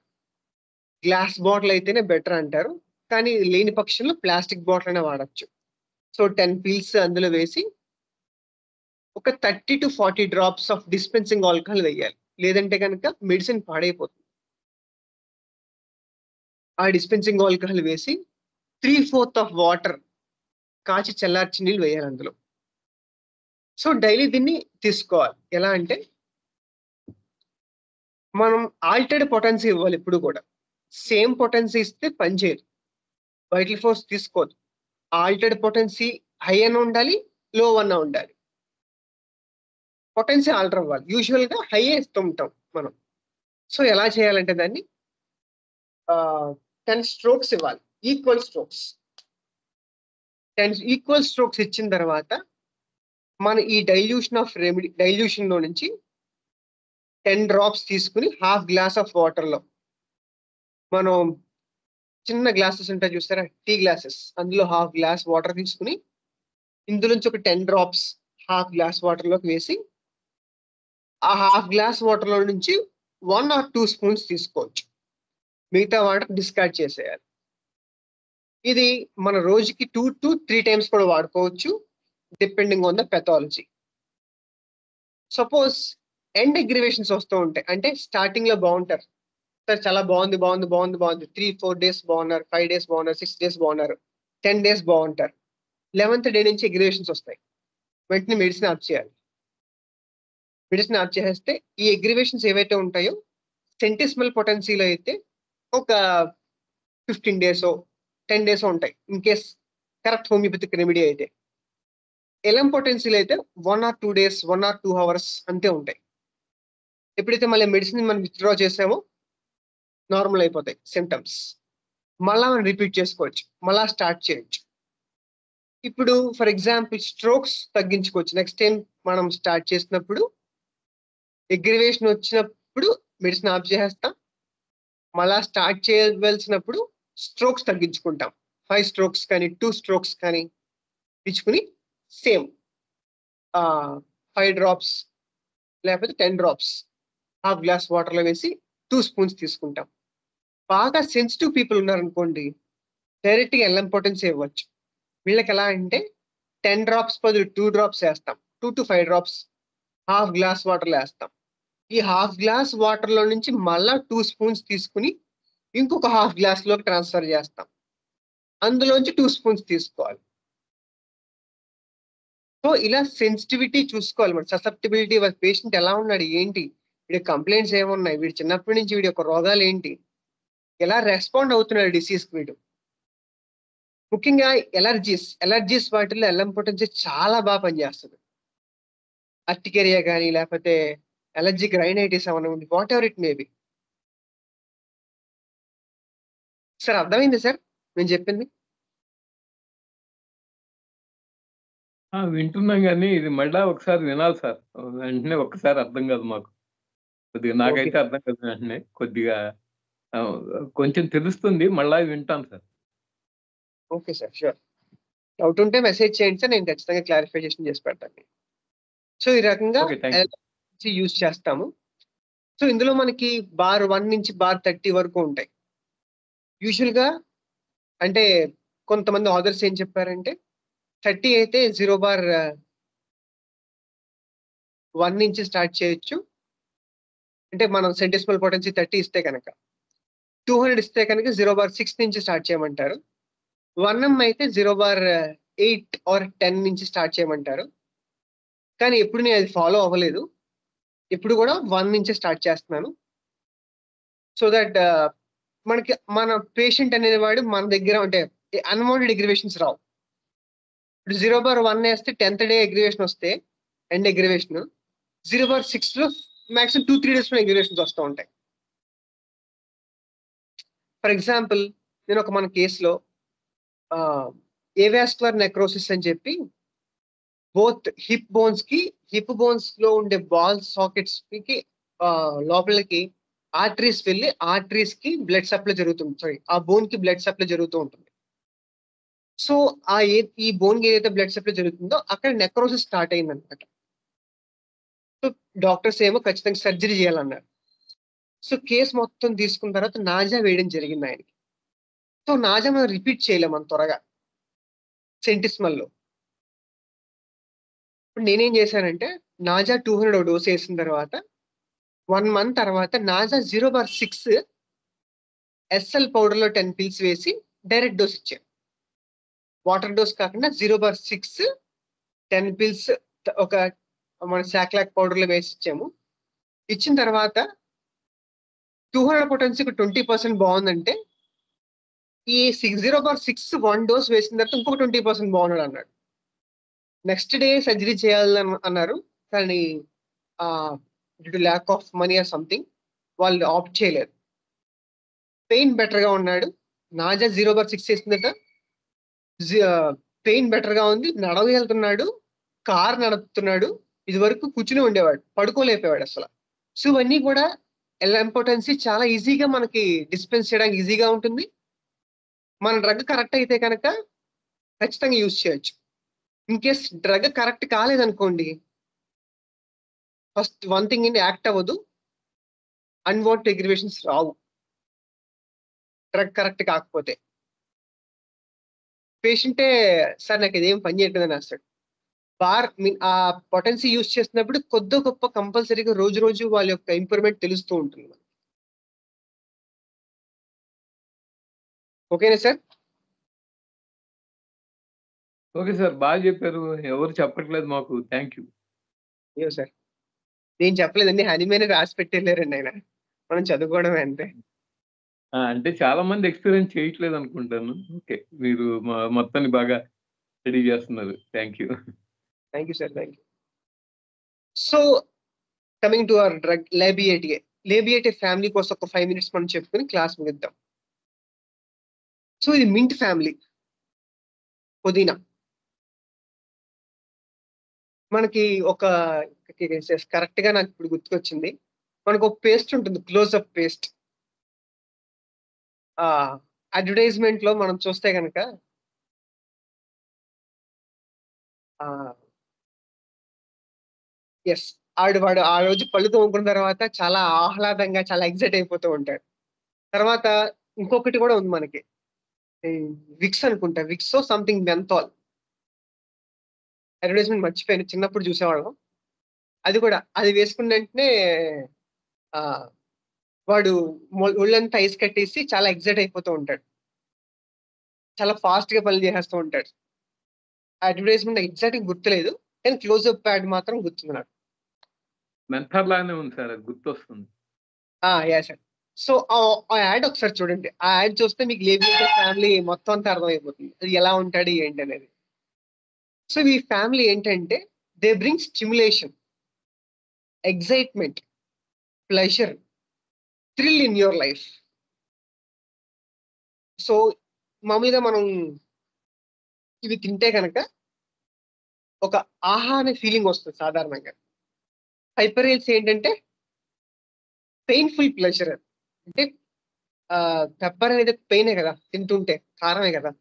గ్లాస్ బాటిల్ అయితేనే బెటర్ అంటారు. కానీ లేని పక్షంలో ప్లాస్టిక్ బాటిల్ అయినా వాడొచ్చు. సో 10 పిల్స్ అందులో వేసి ఒక 30-40 డ్రాప్స్ ఆఫ్ డిస్పెన్సింగ్ ఆల్కహాల్ వేయాలి. లేదంటే గనక మెడిసిన్ పాడైపోతుంది. ఆ డిస్పెన్సింగ్ ఆల్కహాల్ వేసి 3/4 ఆఫ్ వాటర్ కాచి చల్లార్చిన నీళ్ళు వేయాలి అందులో. సో డైలీ దీన్ని తీసుకోవాలి. ఎలా అంటే మనం ఆల్టర్డ్ పొటెన్సీ ఇవ్వాలి ఎప్పుడు కూడా. సేమ్ పొటెన్సీ ఇస్తే పని చేయదు. వైటల్ ఫోర్స్ తీసుకోదు. ఆల్టర్డ్ పొటెన్సీ హై అన్నా ఉండాలి, లో అన్నా ఉండాలి. పొటెన్సీ ఆల్టర్ అవ్వాలి. యూజువల్‌గా హైయే ఇస్తుంటాం మనం. సో ఎలా చేయాలంటే దాన్ని 10 స్ట్రోక్స్ ఇవ్వాలి. Equal strokes. 10 ఈక్వల్ స్ట్రోక్స్ ఇచ్చిన తర్వాత మన ఈ డైల్యూషన్‌లో నుంచి 10 డ్రాప్స్ తీసుకొని హాఫ్ గ్లాస్ ఆఫ్ వాటర్‌లో మనం చిన్న గ్లాసెస్ ఉంటాయి చూసారా? Tea glasses. అందులో హాఫ్ గ్లాస్ వాటర్ తీసుకొని ఇందులోంచి ఒక 10 డ్రాప్స్ హాఫ్ గ్లాస్ వాటర్‌లోకి వేసి ఆ హాఫ్ గ్లాస్ వాటర్‌లో నుంచి 1 ఆర్ 2 స్పూన్స్ తీసుకోవచ్చు. మిగతా వాటర్ డిస్కార్డ్ చేసేయాలి. ఇది మన రోజుకి 2-3 టైమ్స్ కూడా వాడుకోవచ్చు. Depending on the pathology. Suppose and aggravations వస్తూ ఉంటాయి. అంటే స్టార్టింగ్‌లో బావుంటారు. సార్ చాలా బావుంది, బావుంది, బావుంది, బావుంది. 3, 4 డేస్ బావున్నారు. 5 డేస్ బావున్నారు. 6 డేస్ బావున్నారు. 10 డేస్ బావుంటారు. 11థ్ డే నుంచి అగ్రివేషన్స్ వస్తాయి. వెంటనే మెడిసిన్ ఆప్ చేయాలి. మెడిసిన్ ఆప్ చేసేస్తే ఈ అగ్రివేషన్స్ ఏవైతే ఉంటాయో సెంటిసిమల్ పొటెన్సీలో అయితే ఒక 15 డేసో, 10 డేసో ఉంటాయి. In case correct homoeopathic remedy అయితే. ఎల్ఎం పొటెన్సీలో అయితే 1 ఆర్ 2 డేస్, 1 ఆర్ 2 హవర్స్ అంతే ఉంటాయి. ఎప్పుడైతే మళ్ళీ మెడిసిన్ మనం విత్‌డ్రా చేసామో నార్మల్ అయిపోతాయి సింప్టమ్స్. మళ్ళా మనం రిపీట్ చేసుకోవచ్చు. మళ్ళా స్టార్ట్ చేయొచ్చు. ఇప్పుడు ఫర్ ఎగ్జాంపుల్ స్ట్రోక్స్ తగ్గించుకోవచ్చు. నెక్స్ట్ టైమ్ మనం స్టార్ట్ చేసినప్పుడు అగ్రివేషన్ వచ్చినప్పుడు మెడిసిన్ ఆప్ చేసేస్తాం. మళ్ళా స్టార్ట్ చేయవలసినప్పుడు స్ట్రోక్స్ తగ్గించుకుంటాం. 5 స్ట్రోక్స్ కానీ, 2 స్ట్రోక్స్ కానీ ఇచ్చుకొని సేమ్ 5 డ్రాప్స్ లేకపోతే 10 డ్రాప్స్ హాఫ్ గ్లాస్ వాటర్‌లో వేసి 2 స్పూన్స్ తీసుకుంటాం. బాగా సెన్సిటివ్ పీపుల్ ఉన్నారనుకోండి, డైరెక్ట్‌గా ఎల్ఎం పొటెన్సీ ఇవ్వచ్చు. వీళ్ళకెలా అంటే 10 డ్రాప్స్ బదులు 2 డ్రాప్స్ ఏస్తాం. 2-5 డ్రాప్స్ హాఫ్ గ్లాస్ వాటర్‌లో ఏస్తాం. ఈ హాఫ్ గ్లాస్ వాటర్‌లో నుంచి మళ్ళా 2 స్పూన్స్ తీసుకొని ఇంకొక హాఫ్ గ్లాస్‌లోకి ట్రాన్స్‌ఫర్ చేస్తాం. అందులోంచి 2 స్పూన్స్ తీసుకోవాలి. సో, ఇలా సెన్సిటివిటీ చూసుకోవాలి మనం. ససెప్టిబిలిటీ పేషెంట్ ఎలా ఉన్నాడు? ఏంటి? వీడి కంప్లెయింట్స్ ఏమున్నాయి? వీడు చిన్నప్పటి నుంచి వీడి యొక్క రోగాలేంటి? ఎలా రెస్పాండ్ అవుతున్నాడు డిసీజ్‌కి వీడు? ముఖ్యంగా ఎలర్జీస్ వాటిల్లో ఎల్ఎం పొటెన్సీ చాలా పనిచేస్తది. అర్టికేరియా గాని, లేపోతే అలర్జిక్ రైనైటిస్ అవ్వనివ్వండి, whatever it may be. Sir అర్థమైందా సార్ నేను చెప్పింది? వింటున్నాం గానీ, ఇది మళ్ళా ఒకసారి వినాలి సార్. వెంటనే ఒక్కసారి అర్థం కాదు మాకు. కొద్దిగా ఓకే. నాకైతే అర్థం కాదు వెంటనే. కొద్దిగా ఆహ్, కొంచెం తెలుస్తుంది. మళ్ళా వింటాను sir. Okay sir. Sure. Doubt ఉంటే మెసేజ్ చేయండి సార్. నేను ఖచ్చితంగా క్లారిఫికేషన్ చేసి పెడతాను. సో, ఈ రకంగా okay. Thank you. LC use చేస్తాము. సో, ఇందులో మనకి బార్ 1 నుంచి బార్ 30 వరకు ఉంటాయి. యూజువల్‌గా అంటే కొంతమంది ఆథర్స్ ఏం చెప్పారంటే 30 అయితే 0 బార్ 1 నుంచి స్టార్ట్ చేయొచ్చు. అంటే మనం సెంటిసిమల్ పొటెన్సీ 30 ఇస్తే గనక. 200 ఇస్తే కనుక 0 బార్ 6 నుంచి స్టార్ట్ చేయమంటారు. 1 అయితే 0 బార్ 8 ఆర్ 10 నుంచి స్టార్ట్ చేయమంటారు. కానీ ఎప్పుడు నేను అది ఫాలో అవ్వలేదు. ఇప్పుడు గూడా 1 నుంచే స్టార్ట్ చేస్తున్నాను. సో థట్ మనకి మన పేషెంట్ అనేవాడు మన దగ్గర అంటే అన్‌వాంటెడ్ అగ్రివేషన్స్ రావు. ఇప్పుడు 0 బార్ 1 ఏస్తే 10థ్ డే అగ్రివేషన్ వస్తే ఎండ్ అగ్రివేషన్ 0 బార్ 6లో మాక్సిమం 2, 3 డేస్‌లో అగ్రివేషన్స్ వస్తా ఉంటాయి. ఫర్ ఎగ్జాంపుల్ నేను మన కేస్‌లో ఆహ్, ఏవాస్కులర్ నెక్రోసిస్ అని చెప్పి బోత్ హిప్ బోన్స్‌లో ఉండే బాల్ సాకెట్స్‌కి లోపలికి ఆర్టరీస్ వెళ్లి ఆర్టరీస్‌కి బ్లడ్ సప్లై జరుగుతుంది. సారీ ఆ బోన్‌కి బ్లడ్ సప్లై జరుగుతూ ఉంటుంది. సో, ఈ బోన్‌కి ఏదైతే బ్లడ్ సప్లై జరుగుతుందో అక్కడ నెక్రోసిస్ స్టార్ట్ అయిందన్నమాట. సో, డాక్టర్స్ ఏమో ఖచ్చితంగా సర్జరీ చేయాలన్నారు. సో, కేస్ మొత్తం తీసుకున్న తర్వాత నాజా వేయడం జరిగింది ఆయనకి. సో, నాజా మనం రిపీట్ చేయలేం అంత త్వరగా సెంటిసిమల్‌లో. ఇప్పుడు నేనేం చేశానంటే నాజా 200 ఒక డోస్ ఏసిన తర్వాత 1 మంత్ తర్వాత నాజా 0/6 ఎస్ఎల్ పౌడర్‌లో 10 పిల్స్ వేసి డైరెక్ట్ డోస్ ఇచ్చాను. వాటర్ డోస్ కాకుండా 0/6 10 పిల్స్ ఒక మన సాక్లాక్ పౌడర్‌లో వేసి ఇచ్చాము. ఇచ్చిన తర్వాత 200 పొటెన్సీకి 20% బావుందంటే, ఈ 0/6 1 డోస్ వేసిన తర్వాత ఇంకొక 20% బాగున్నాడన్నాడు. నెక్స్ట్ డే సర్జరీ అన్నారు. కానీ due to lack of money or something వాళ్ళు ఆప్ట్ చేయలేదు. పెయిన్ బెటర్‌గా ఉన్నాడు. నాజా 0/6 ఏసిందట. జి పెయిన్ బెటర్‌గా ఉంది. నడవగలుగుతున్నాడు. కార్ నడుపుతున్నాడు. ఇదివరకు కూర్చొని ఉండేవాడు. పడుకోలేకపోయాడసల. సో, ఇవన్నీ కూడా ఎల్ఎంపోటెన్సీ చాలా ఈజీగా మనకి డిస్పెన్స్ చేయడానికి ఈజీగా ఉంటుంది. మన డ్రగ్ కరెక్ట్ అయితే గనక ఖచ్చితంగా యూజ్ చేయొచ్చు. ఇన్ కేస్ డ్రగ్ కరెక్ట్ కాలేదనుకోండి, ఫస్ట్ వన్ థింగ్ ఏంటి యాక్ట్ అవ్వదు. అన్‌వాంటెడ్ అగ్రివేషన్స్ రావు. డ్రగ్ కరెక్ట్ కాకపోతే. పేషెంటే సార్ నాకిదేం పని చేయట్లేదని రాస్తాడు. ఆ పొటెన్సీ యూజ్ చేస్తున్నప్పుడు కొద్దో గొప్పో కంపల్సరీగా రోజు రోజు వాళ్ళ యొక్క ఇంప్రూవ్‌మెంట్ తెలుస్తూ ఉంటుంది. ఓకేనా సార్? Okay sir. బాగా చెప్పారు. ఎవరు చెప్పట్లేదు మాకు. Thank you. అయ్యో! సార్. నేను చెప్పలేదండి. అన్నీ మీరే రాసి పెట్టెళ్లారండి ఆయన. మనం చదువుకోవడమే అంతే. అంటే చాలా మంది ఎక్స్‌పీరియన్స్ చేయట్లేదనుకుంటాను. ఓకే. మీరు మొత్తాన్ని బాగా స్టడీ చేస్తున్నారు. Thank you. Thank you sir. Thank you. So, coming to our drug Labiatae. Labiatae family కోసం ఒక 5 మినిట్స్ మనం చెప్పుకొని క్లాస్ ముగిద్దాం. సో, ఇది మింట్ ఫ్యామిలీ. పుదీనా. మనకి ఒక కరెక్ట్‌గా నాకిప్పుడు గుర్తుకొచ్చింది. మనకొక పేస్ట్ ఉంటుంది. Closeup paste. అడ్వర్‌టైజ్‌మెంట్‌లో మనం చూస్తే గనక ఆహ్, యెస్. వాడు ఆ రోజు పళ్ళు తోముకున్న తర్వాత చాలా ఆహ్లాదంగా, చాలా ఎక్సైట్ అయిపోతూ ఉంటాడు. తర్వాత ఇంకొకటి కూడా ఉంది మనకి. ఈ విక్స్ అనుకుంటా. విక్సో సంథింగ్ మెంథాల్. అడ్వర్‌టైజ్‌మెంట్ మర్చిపోయాను. చిన్నప్పుడు చూసేవాళ్ళం. అది కూడా అది వేసుకున్న వెంటనే ఆహ్, వాడు ఒళ్ళంతా ఐస్ కట్టేసి చాలా ఎక్సైట్ అయిపోతూ ఉంటాడు. చాలా ఫాస్ట్‌గా పనులు చేసేస్తూ ఉంటాడు. ఆ అడ్వర్‌టైజ్‌మెంట్ నాకు ఎగ్జాక్ట్‌గా గుర్తులేదు. కానీ క్లోజప్ యాడ్ మాత్రం గుర్తుంది నాకు. మెంథర్ లానే ఉంది సార్. అది గుర్తొస్తుంది. యాహ్! సార్. సో, ఆ యాడ్ ఒకసారి చూడండి. ఆ యాడ్ చూస్తే మీకు లేబియేటెడ్ ఫ్యామిలీ మొత్తం అంతా అర్థమైపోతుంది. అది ఎలా ఉంటాడు ఏంటనేది. సో, ఈ ఫ్యామిలీ ఏంటంటే they bring stimulation, excitement, pleasure, thrill in your life. So, మామూలుగా మనం ఇవి తింటే గనక ఒక ఆహా అనే ఫీలింగ్ వస్తుంది సాధారణంగా. హైపరేల్స్ ఏంటంటే పెయిన్ఫుల్ ప్లెజర్. అంటే పెప్పర్ అనేది పెయినే కదా, తింటుంటే కారమే కదా,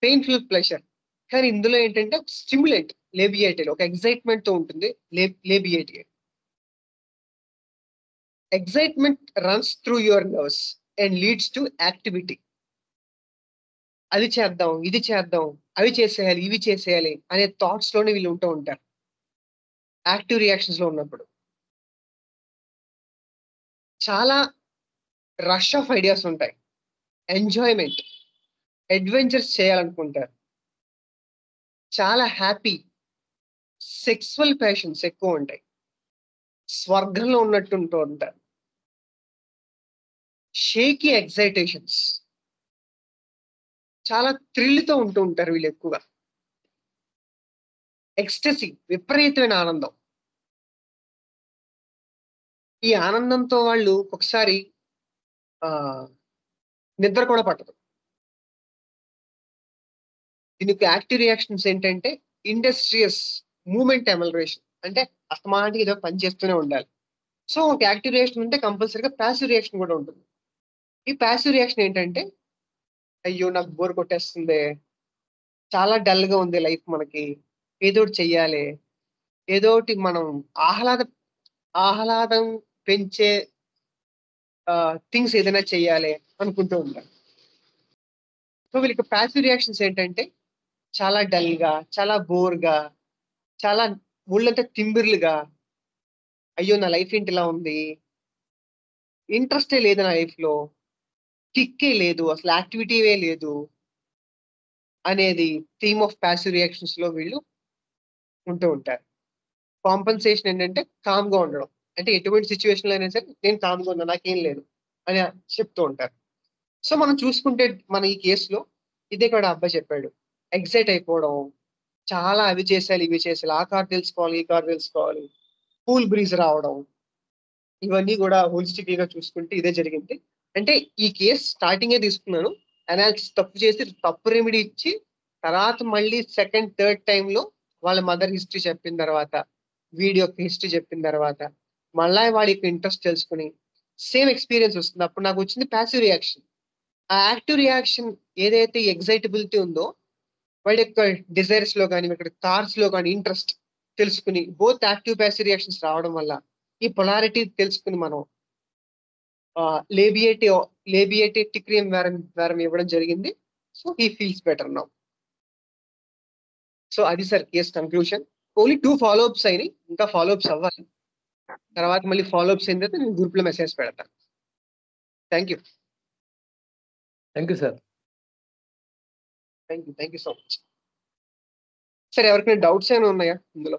పెయిన్ఫుల్ ప్లెజర్. కానీ ఇందులో ఏంటంటే స్టిమ్యులేట్, లేబియేటెడ్, ఒక ఎక్సైట్మెంట్ తో ఉంటుంది. Labiatae excitement runs through your nerves and leads to activity. అది చేద్దాం, ఇది చేద్దాం, అవి చేసేయాలి, ఇవి చేసేయాలి అనే థాట్స్ లోనే వీళ్ళు ఉంటూ ఉంటారు యాక్టివ్ రియాక్షన్స్ లో ఉన్నప్పుడు. చాలా రష్ ఆఫ్ ఐడియాస్ ఉంటాయి, ఎంజాయ్మెంట్, అడ్వెంచర్స్ చేయాలనుకుంటారు, చాలా హ్యాపీ, సెక్సువల్ ప్యాషన్స్ ఎక్కువ ఉంటాయి, స్వర్గంలో ఉన్నట్టు ఉంటూ ఉంటారు, షేకీ ఎక్సైటేషన్స్, చాలా థ్రిల్తో ఉంటూ ఉంటారు వీళ్ళు ఎక్కువగా, ఎక్స్టసీ, విపరీతమైన ఆనందం. ఈ ఆనందంతో వాళ్ళు ఒకసారి ఆ నిద్ర కూడా పట్టదు. దీనికి యాక్టివ్ రియాక్షన్స్ ఏంటంటే ఇండస్ట్రియస్ మూమెంట్ ఎమలరేషన్, అంటే అస్తమాటికి ఏదో పని చేస్తూనే ఉండాలి. సో ఒక యాక్టివ్ రియాక్షన్ ఉంటే కంపల్సరీగా ప్యాసివ్ రియాక్షన్ కూడా ఉంటుంది. ఈ ప్యాసివ్ రియాక్షన్ ఏంటంటే, అయ్యో నాకు బోర్ కొట్టేస్తుంది, చాలా డల్ గా ఉంది లైఫ్, మనకి ఏదో ఒకటి చెయ్యాలి, ఏదో ఒకటి మనం ఆహ్లాదం పెంచే థింగ్స్ ఏదైనా చెయ్యాలి అనుకుంటూ ఉంటారు. సో వీళ్ళకి ప్యాసివ్ రియాక్షన్స్ ఏంటంటే చాలా డల్ గా, చాలా బోర్ గా, చాలా ఒళ్ళంతా తింబిర్లుగా, అయ్యో నా లైఫ్ ఏంటి ఇలా ఉంది, ఇంట్రెస్టే లేదు నా లైఫ్ లో, కిక్కే లేదు, అసలు యాక్టివిటీవే లేదు అనేది థీమ్ ఆఫ్ ప్యాసివ్ రియాక్షన్స్ లో వీళ్ళు ఉంటూ ఉంటారు. కాంపన్సేషన్ ఏంటంటే కామ్ గా ఉండడం, అంటే ఎటువంటి సిచ్యువేషన్ లో అయినా సరే నేను కామ్ గా ఉన్నా, నాకేం లేదు అని చెప్తూ ఉంటారు. సో మనం చూసుకుంటే మన ఈ కేసులో ఇదే కూడా అబ్బాయి చెప్పాడు, ఎక్సైట్ అయిపోవడం, చాలా అవి చేసేయాలి, ఇవి చేసేయాలి, ఆ కార్ తెలుసుకోవాలి, ఈ కార్ తెలుసుకోవాలి, కూల్ బ్రీజ్ రావడం, ఇవన్నీ కూడా హోలిస్టిక్ గా చూసుకుంటే ఇదే జరిగింది. అంటే ఈ కేసు స్టార్టింగే తీసుకున్నాను, అనాలిసిస్ తప్పు చేసి తప్పు రెమెడీ ఇచ్చి తర్వాత మళ్ళీ సెకండ్ థర్డ్ టైంలో వాళ్ళ మదర్ హిస్టరీ చెప్పిన తర్వాత, వీడియో హిస్టరీ చెప్పిన తర్వాత మళ్ళా వాడికి ఇంట్రెస్ట్ తెలుసుకుని సేమ్ ఎక్స్పీరియన్స్ వస్తుంది. అప్పుడు నాకు వచ్చింది ప్యాసివ్ రియాక్షన్. ఆ యాక్టివ్ రియాక్షన్ ఏదైతే ఎగ్జైటబిలిటీ ఉందో వాడి యొక్క డిజైర్స్ లో కానీ, ఇక్కడ కార్స్ లో కానీ ఇంట్రెస్ట్ తెలుసుకుని బోత్ యాక్టివ్ ప్యాసివ్ రియాక్షన్స్ రావడం వల్ల ఈ పొలారిటీ తెలుసుకుని మనం లేబియేటివ్ టిక్రియం వారం ఇవ్వడం జరిగింది. So he feels better now. So అది sir case conclusion. Only 2 follow ups అయినాయి, ఇంకా ఫాలోఅప్స్ అవ్వాలి. తర్వాత మళ్ళీ ఫాలోఅప్స్ అయిన తర్వాత నేను గ్రూప్ లో మెసేజ్ పెడతాను. Thank you. Thank you sir. Thank you so much. Sir ఎవరికైనా డౌట్స్ ఏమైనా ఉన్నాయా ఇందులో?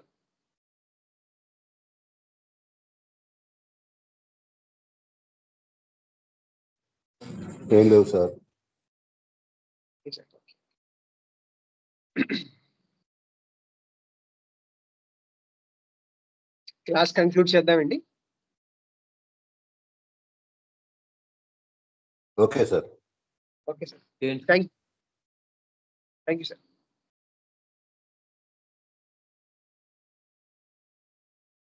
ఏం లేవు సార్. క్లాస్ కన్క్లూడ్ చేద్దామండి. Okay sir. Okay sir, thank you sir.